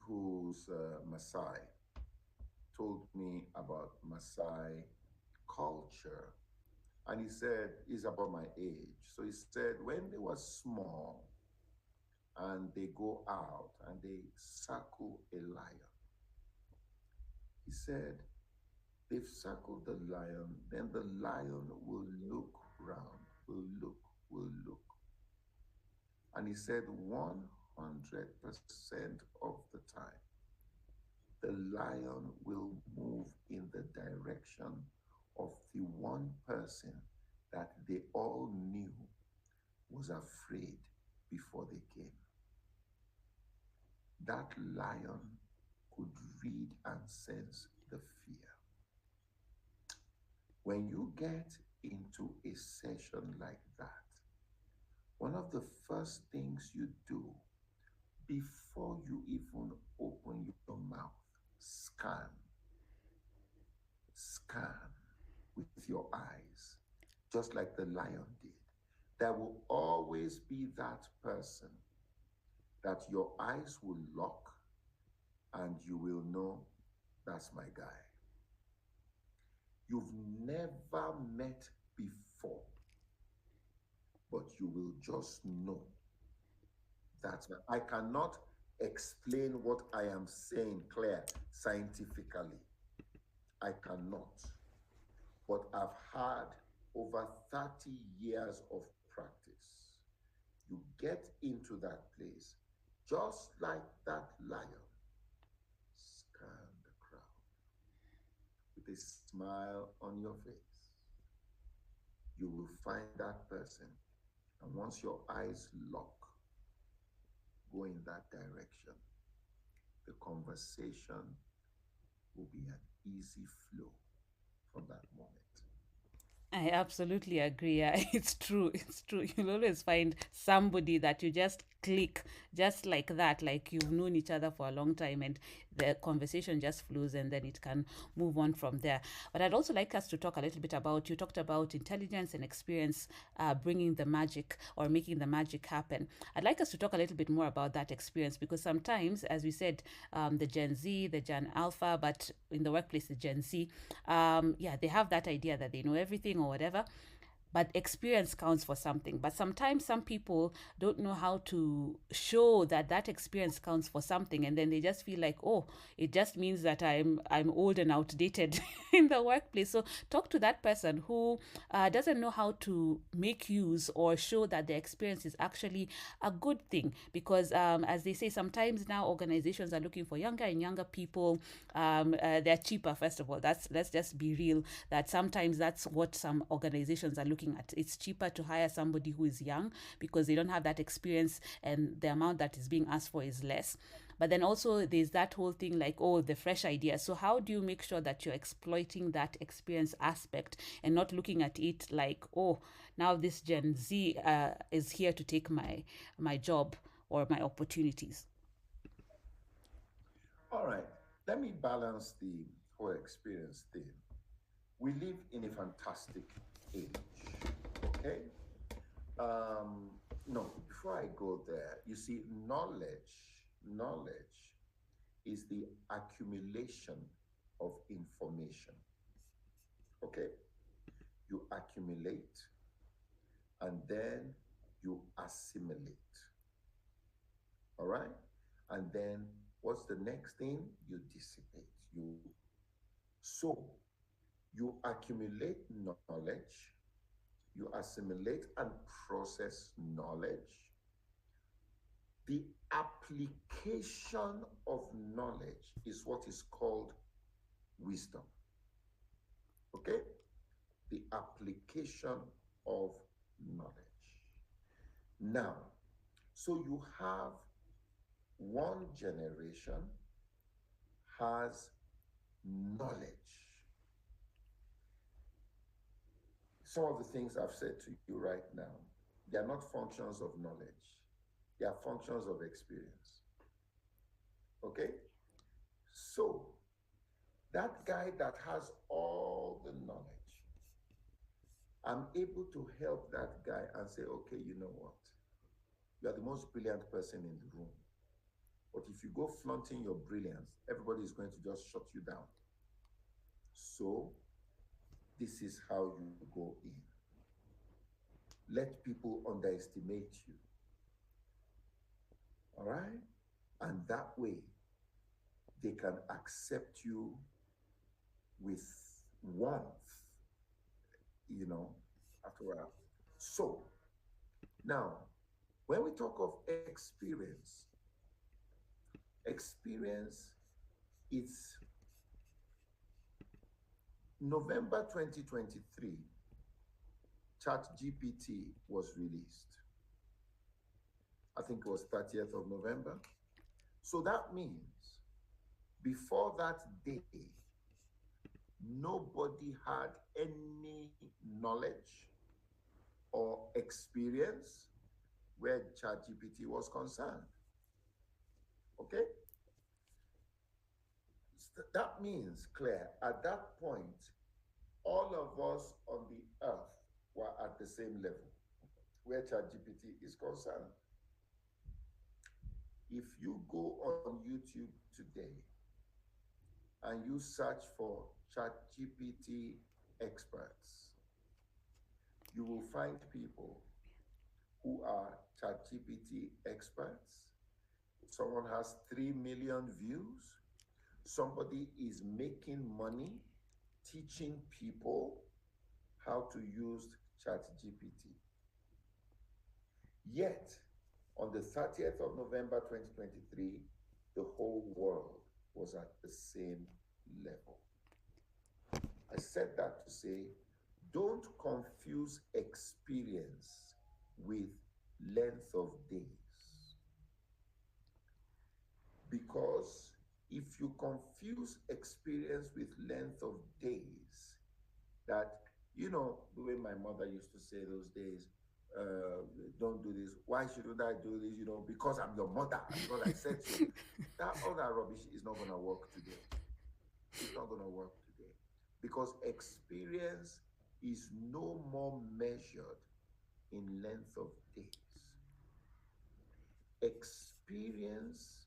S2: who's Maasai told me about Maasai culture. And he said, he's about my age. So he said, when they were small and they go out and they circle a lion, he said, they've circled the lion, then the lion will look round, will look. And he said, 100% of the time, the lion will move in the direction of the one person that they all knew was afraid before they came. that lion could read and sense the fear. When you get into a session like that, one of the first things you do before you even open your mouth, scan, scan with your eyes, just like the lion did. There will always be that person that your eyes will lock and you will know that's my guy. You've never met before, but you will just know that I cannot explain what I am saying clear scientifically. I cannot. But I've had over 30 years of practice. You get into that place just like that lion. Scan the crowd with a smile on your face. You will find that person. And once your eyes lock, go in that direction. The conversation will be an easy flow from that moment.
S1: I absolutely agree. Yeah, it's true. It's true. You'll always find somebody that you just click just like that, like you've known each other for a long time, and the conversation just flows, and then it can move on from there. But I'd also like us to talk a little bit about, you talked about intelligence and experience bringing the magic or making the magic happen. I'd like us to talk a little bit more about that experience, because sometimes, as we said, the Gen Z, the Gen Alpha, but in the workplace, the Gen Z, yeah, they have that idea that they know everything or whatever, but experience counts for something. But sometimes some people don't know how to show that that experience counts for something, and then they just feel like, oh, it just means that I'm old and outdated in the workplace. So talk to that person who doesn't know how to make use or show that the experience is actually a good thing, because as they say, sometimes now organizations are looking for younger and younger people. They're cheaper, first of all. That's Let's just be real, that sometimes that's what some organizations are looking at. It's cheaper to hire somebody who is young because they don't have that experience, and the amount that is being asked for is less. But then also there's that whole thing like, oh, the fresh idea. So how do you make sure that you're exploiting that experience aspect and not looking at it like, oh, now this Gen Z is here to take my job or my opportunities?
S2: All right, let me balance the whole experience thing. We live in a fantastic age, okay? Um, no, before I go there, you see, knowledge is the accumulation of information, okay? You accumulate and then you assimilate, all right? And then what's the next thing? You dissipate. So you accumulate knowledge, you assimilate and process knowledge. The application of knowledge is what is called wisdom. Okay? The application of knowledge. Now, so you have one generation has knowledge. Some of the things I've said to you right now, they are not functions of knowledge, they are functions of experience. Okay? So, that guy that has all the knowledge, I'm able to help that guy and say, okay, you know what? You are the most brilliant person in the room. But if you go flaunting your brilliance, everybody is going to just shut you down. So, this is how you go in. Let people underestimate you. All right? And that way, they can accept you with warmth, you know, after a while. So, now, when we talk of experience, it's November 2023, ChatGPT was released. I think it was 30th of November. So that means before that day, nobody had any knowledge or experience where ChatGPT was concerned. Okay? That means, Claire, at that point, all of us on the earth were at the same level where ChatGPT is concerned. If you go on YouTube today and you search for ChatGPT experts, you will find people who are ChatGPT experts. Someone has 3 million views. Somebody is making money teaching people how to use ChatGPT. Yet, on the 30th of November 2023, the whole world was at the same level. I said that to say, don't confuse experience with length of days. Because if you confuse experience with length of days, that, the way my mother used to say those days, don't do this. Why shouldn't I do this? Because I'm your mother, because I said so. All that rubbish is not going to work today. It's not going to work today. Because experience is no more measured in length of days. Experience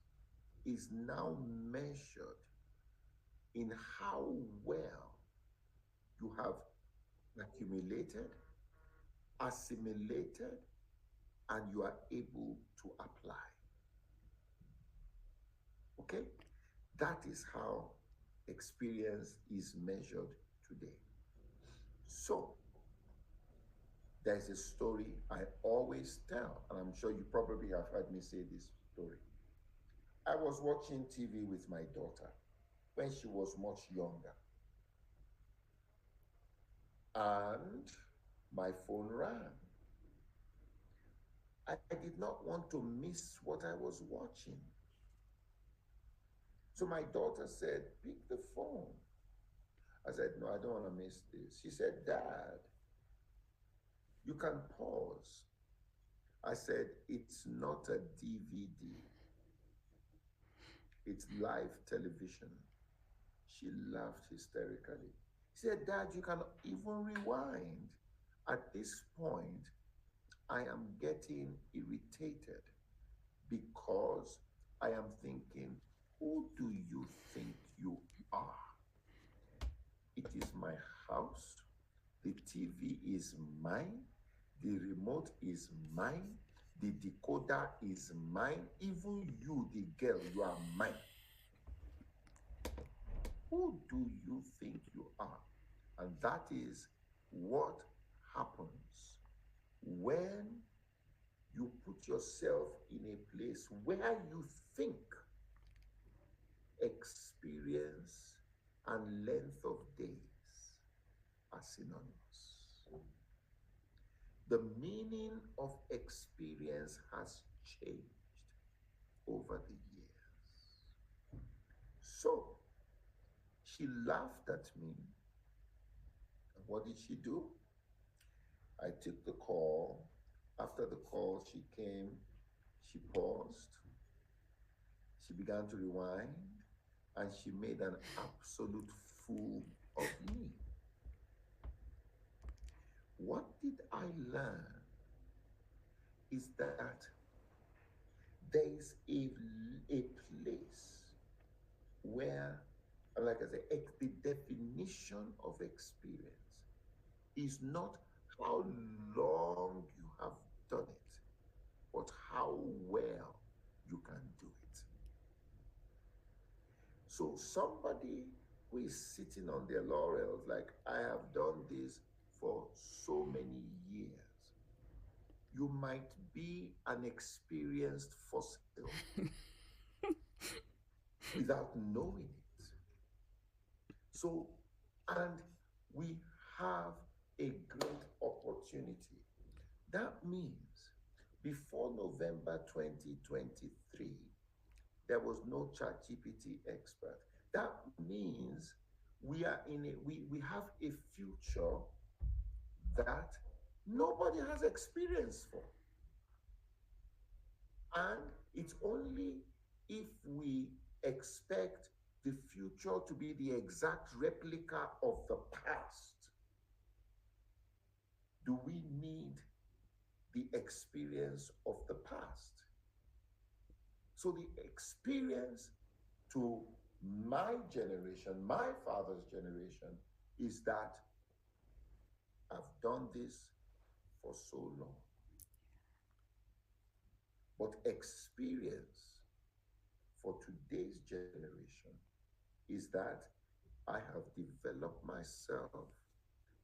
S2: is now measured in how well you have accumulated, assimilated, and you are able to apply. Okay? That is how experience is measured today. So, there's a story I always tell, and I'm sure you probably have heard me say this story. I was watching TV with my daughter when she was much younger, and my phone rang. I did not want to miss what I was watching. So my daughter said, pick the phone. I said, no, I don't want to miss this. She said, Dad, you can pause. I said, it's not a DVD. It's live television. She laughed hysterically. She said, Dad, you can even rewind. At this point, I am getting irritated because I am thinking, who do you think you are? It is my house. The TV is mine. The remote is mine. The decoder is mine. Even you, the girl, you are mine. Who do you think you are? And that is what happens when you put yourself in a place where you think experience and length of days are synonymous. The meaning of experience has changed over the years. So she laughed at me. And what did she do? I took the call. After the call, she came, she paused, she began to rewind, and she made an absolute fool of me. What did I learn is that there is a place where, like I said, the definition of experience is not how long you have done it, but how well you can do it. So somebody who is sitting on their laurels, like, I have done this for so many years, you might be an experienced fossil without knowing it. So, and we have a great opportunity. That means before November 2023, there was no chat GPT expert. That means we have a future that nobody has experience for. And it's only if we expect the future to be the exact replica of the past do we need the experience of the past. So the experience to my generation, my father's generation, is that I've done this for so long. But experience for today's generation is that I have developed myself,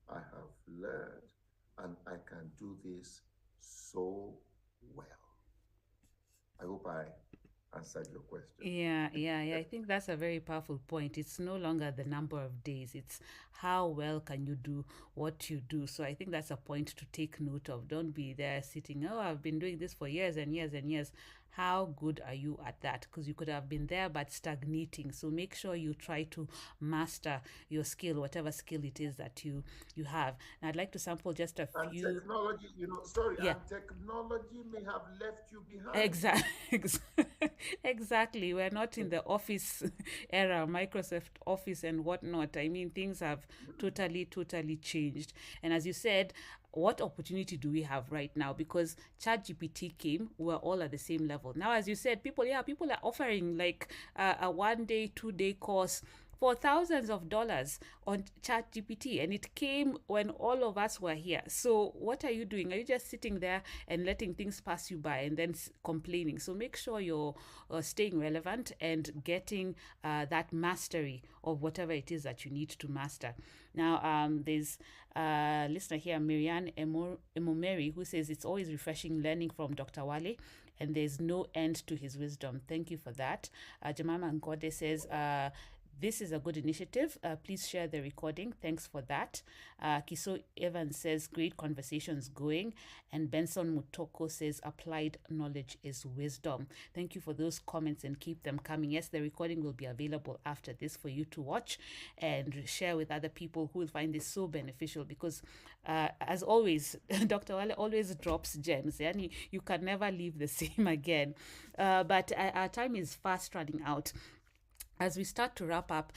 S2: I have learned, and I can do this so well. I hope I answered your question.
S1: Yeah. I think that's a very powerful point. It's no longer the number of days, it's how well can you do what you do. So I think that's a point to take note of. Don't be there sitting, oh, I've been doing this for years and years and years. How good are you at that? Because you could have been there but stagnating. So make sure you try to master your skill, whatever skill it is that you have. And I'd like to sample just a
S2: And
S1: few.
S2: technology, sorry,
S1: Yeah.
S2: and technology may have left you behind.
S1: Exactly. Exactly. We're not in the office era, Microsoft Office and whatnot. I mean, things have totally changed. And as you said, what opportunity do we have right now? Because ChatGPT came, we're all at the same level. Now, as you said, people are offering like a 1 day, 2 day course for thousands of dollars on ChatGPT, and it came when all of us were here. So, what are you doing? Are you just sitting there and letting things pass you by and then complaining? So, make sure you're staying relevant and getting that mastery of whatever it is that you need to master. Now, there's a listener here, Miriam Emomeri, who says it's always refreshing learning from Dr. Wale, and there's no end to his wisdom. Thank you for that. Jemima Nkode says, this is a good initiative. Please share the recording. Thanks for that. Kiso Evans says, great conversations going. And Benson Mutoko says, applied knowledge is wisdom. Thank you for those comments and keep them coming. Yes, the recording will be available after this for you to watch and share with other people who will find this so beneficial because, as always, Dr. Wale always drops gems. Yani you can never leave the same again. But our time is fast running out. As we start to wrap up,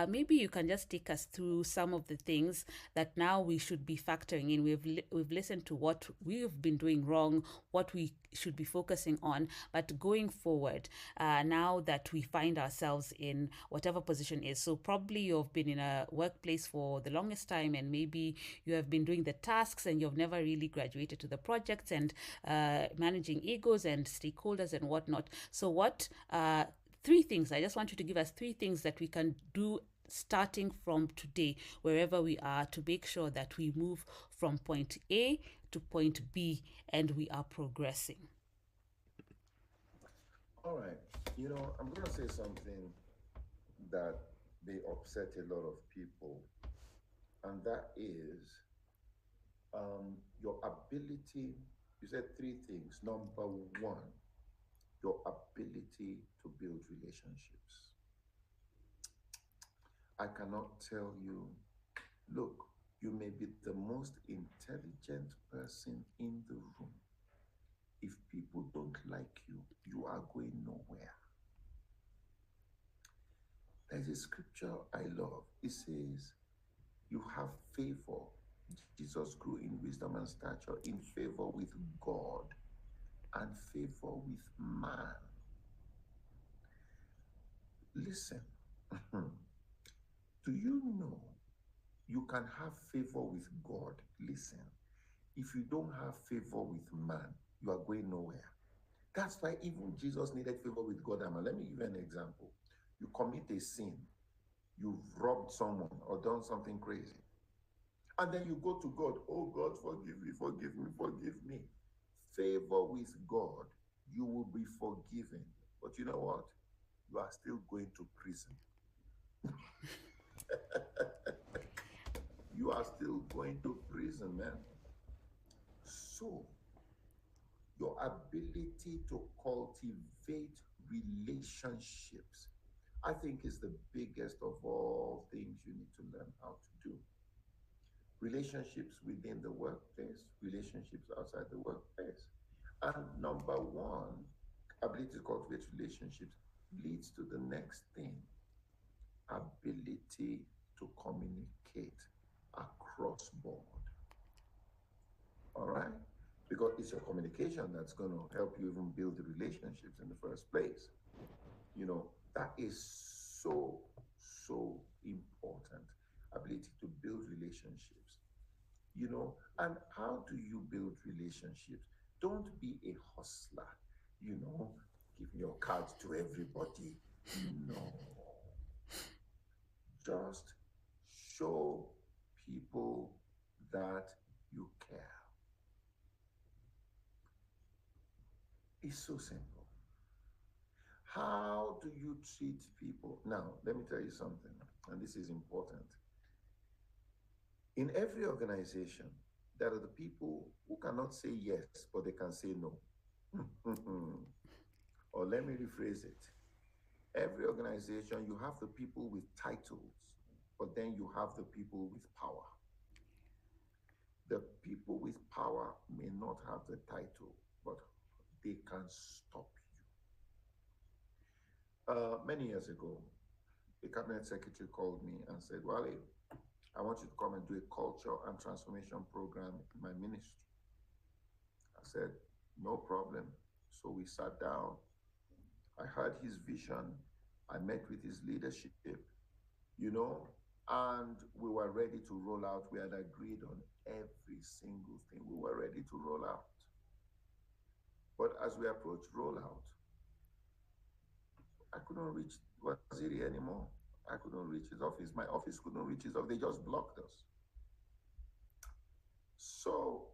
S1: maybe you can just take us through some of the things that now we should be factoring in. We've listened to what we've been doing wrong, what we should be focusing on, but going forward, now that we find ourselves in whatever position is. So probably you've been in a workplace for the longest time, and maybe you have been doing the tasks and you've never really graduated to the projects and managing egos and stakeholders and whatnot. So what? Three things. I just want you to give us three things that we can do starting from today, wherever we are, to make sure that we move from point A to point B and we are progressing.
S2: All right. I'm going to say something that may upset a lot of people, and that is your ability. You said three things. Number one, your ability to build relationships. I cannot tell you, look, you may be the most intelligent person in the room. If people don't like you, you are going nowhere. There's a scripture I love. It says, you have favor. Jesus grew in wisdom and stature, in favor with God and favor with man. Listen, do you know you can have favor with God? Listen, if you don't have favor with man, you are going nowhere. That's why even Jesus needed favor with God and man. Let me give you an example. You commit a sin, you've robbed someone or done something crazy. And then you go to God, oh God, forgive me, forgive me, forgive me. Favor with God, you will be forgiven. But you know what? You are still going to prison. You are still going to prison, man. So, your ability to cultivate relationships, I think, is the biggest of all things you need to learn how to do. Relationships within the workplace, relationships outside the workplace. And number one, ability to cultivate relationships leads to the next thing, ability to communicate across board. All right? Because it's your communication that's going to help you even build the relationships in the first place. That is so, so important. Ability to build relationships. And how do you build relationships? Don't be a hustler, you know, give your cards to everybody. No. Just show people that you care. It's so simple. How do you treat people? Now, let me tell you something, and this is important. In every organization, there are the people who cannot say yes, but they can say no. Or let me rephrase it. Every organization, you have the people with titles, but then you have the people with power. The people with power may not have the title, but they can stop you. Many years ago, a cabinet secretary called me and said, Wale, I want you to come and do a culture and transformation program in my ministry. I said, no problem. So we sat down. I heard his vision. I met with his leadership, you know, and we were ready to roll out. We had agreed on every single thing. We were ready to roll out. But as we approached rollout, I couldn't reach Waziri anymore. I couldn't reach his office. My office couldn't reach his office. They just blocked us. So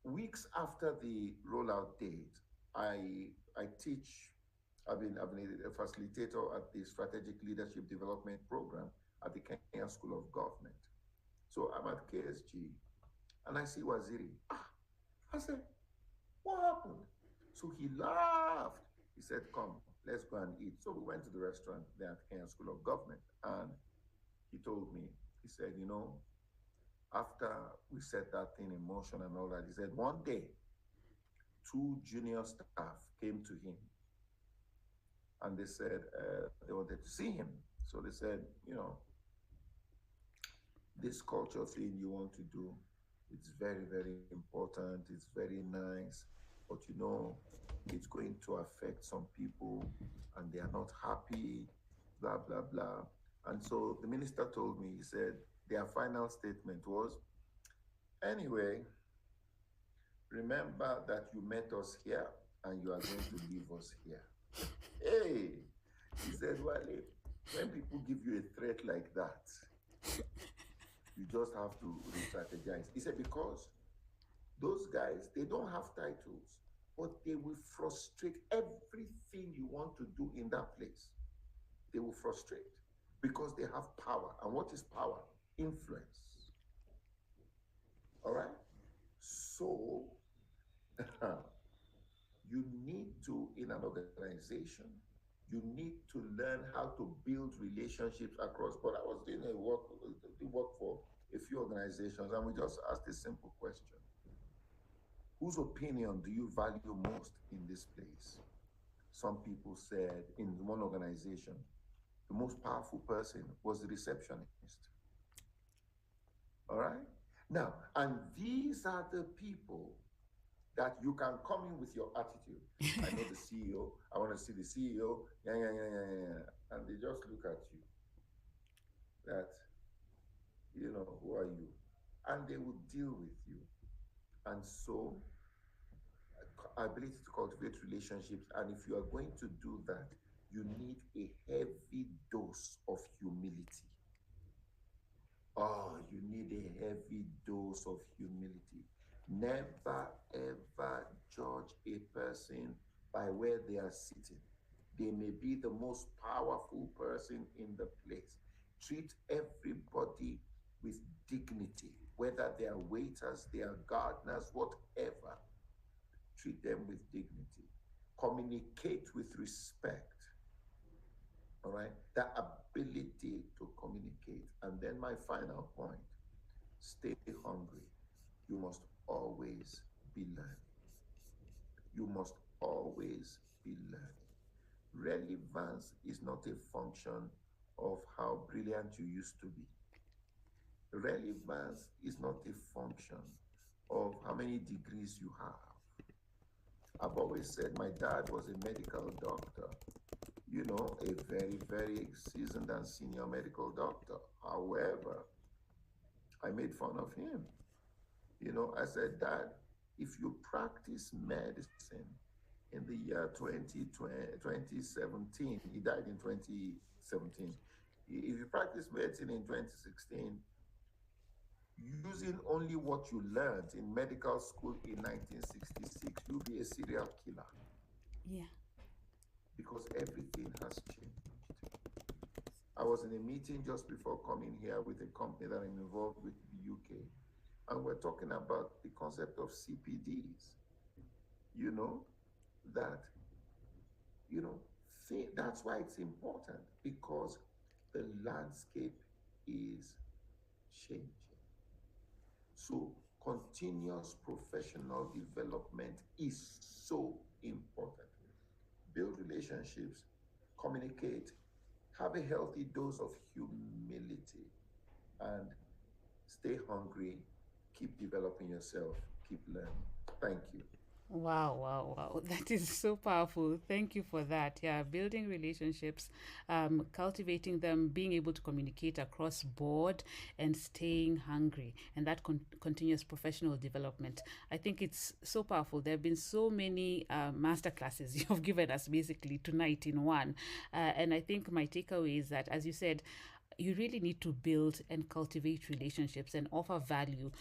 S2: weeks after the rollout date, I teach. I've been a facilitator at the Strategic Leadership Development Program at the Kenya School of Government. So I'm at KSG and I see Waziri. I said, what happened? So he laughed. He said, come, let's go and eat. So we went to the restaurant there at Kenya School of Government, and he told me, he said, after we set that thing in motion and all that, he said, one day, two junior staff came to him and they said they wanted to see him. So they said, this culture thing you want to do, it's very, very important. It's very nice. But it's going to affect some people and they are not happy, blah, blah, blah. And so the minister told me, he said, their final statement was, anyway, remember that you met us here and you are going to leave us here. Hey, he said, Wale, when people give you a threat like that, you just have to re-strategize. He said, because those guys, they don't have titles, but they will frustrate everything you want to do in that place. They will frustrate because they have power. And what is power? Influence. All right? So, you need to, in an organization, you need to learn how to build relationships across. But I was doing work for a few organizations, and we just asked a simple question. Whose opinion do you value most in this place? Some people said in one organization, the most powerful person was the receptionist. All right? Now, and these are the people that you can come in with your attitude. I know the CEO. I want to see the CEO. Yeah, yeah, yeah, yeah, yeah. And they just look at you. That, who are you? And they will deal with you. And so, ability to cultivate relationships. And if you are going to do that, you need a heavy dose of humility. Oh, you need a heavy dose of humility. Never ever judge a person by where they are sitting. They may be the most powerful person in the place. Treat everybody with dignity, whether they are waiters, they are gardeners, whatever. Treat them with dignity. communicate with respect. All right, that ability to communicate. And then my final point, stay hungry. You must always be learning. You must always be learning. Relevance is not a function of how brilliant you used to be. Relevance is not a function of how many degrees you have. I've always said my dad was a medical doctor, a very, very seasoned and senior medical doctor. However, I made fun of him. I said, Dad, if you practice medicine in the year 2017, he died in 2017. If you practice medicine in 2016, using only what you learned in medical school in 1966, you'll be a serial killer.
S1: Yeah.
S2: Because everything has changed. I was in a meeting just before coming here with a company that I'm involved with in the UK, and we're talking about the concept of CPDs. You know, that, that's why it's important, because the landscape is changing. So continuous professional development is so important. Build relationships, communicate, have a healthy dose of humility, and stay hungry, keep developing yourself, keep learning. Thank you.
S1: Wow, wow, wow. That is so powerful. Thank you for that. Yeah, building relationships, cultivating them, being able to communicate across board, and staying hungry, and that continuous professional development. I think it's so powerful. There have been so many master classes you've given us basically tonight in one. And I think my takeaway is that, as you said, you really need to build and cultivate relationships and offer value,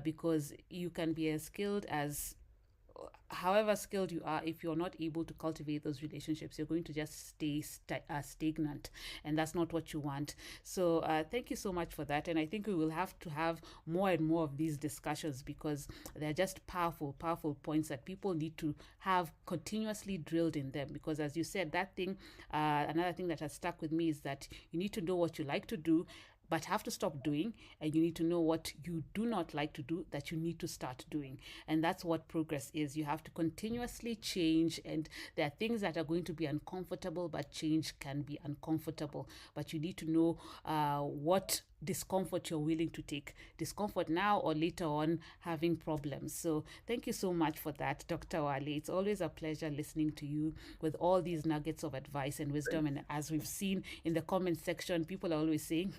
S1: because you can be as skilled as however skilled you are, if you're not able to cultivate those relationships, you're going to just stay stagnant, and that's not what you want. So thank you so much for that, and I think we will have to have more and more of these discussions, because they're just powerful points that people need to have continuously drilled in them. Because as you said, that thing, another thing that has stuck with me is that you need to know what you like to do, but have to stop doing, and you need to know what you do not like to do that you need to start doing. And that's what progress is. You have to continuously change, and there are things that are going to be uncomfortable, but change can be uncomfortable. But you need to know what discomfort you're willing to take, discomfort now or later on having problems. So thank you so much for that, Dr. Wale. It's always a pleasure listening to you with all these nuggets of advice and wisdom. And as we've seen in the comment section, people are always saying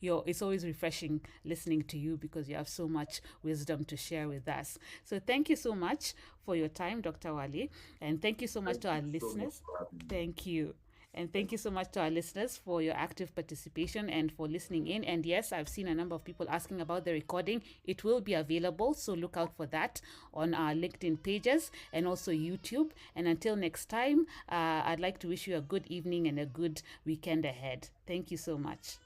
S1: it's always refreshing listening to you, because you have so much wisdom to share with us. So thank you so much for your time, Dr. Wale, and thank you so much
S2: Thank
S1: to our
S2: you so much
S1: listeners.
S2: for having me.
S1: Thank you. And thank you so much to our listeners for your active participation and for listening in. And yes, I've seen a number of people asking about the recording. It will be available, so look out for that on our LinkedIn pages and also YouTube. And until next time, I'd like to wish you a good evening and a good weekend ahead. Thank you so much.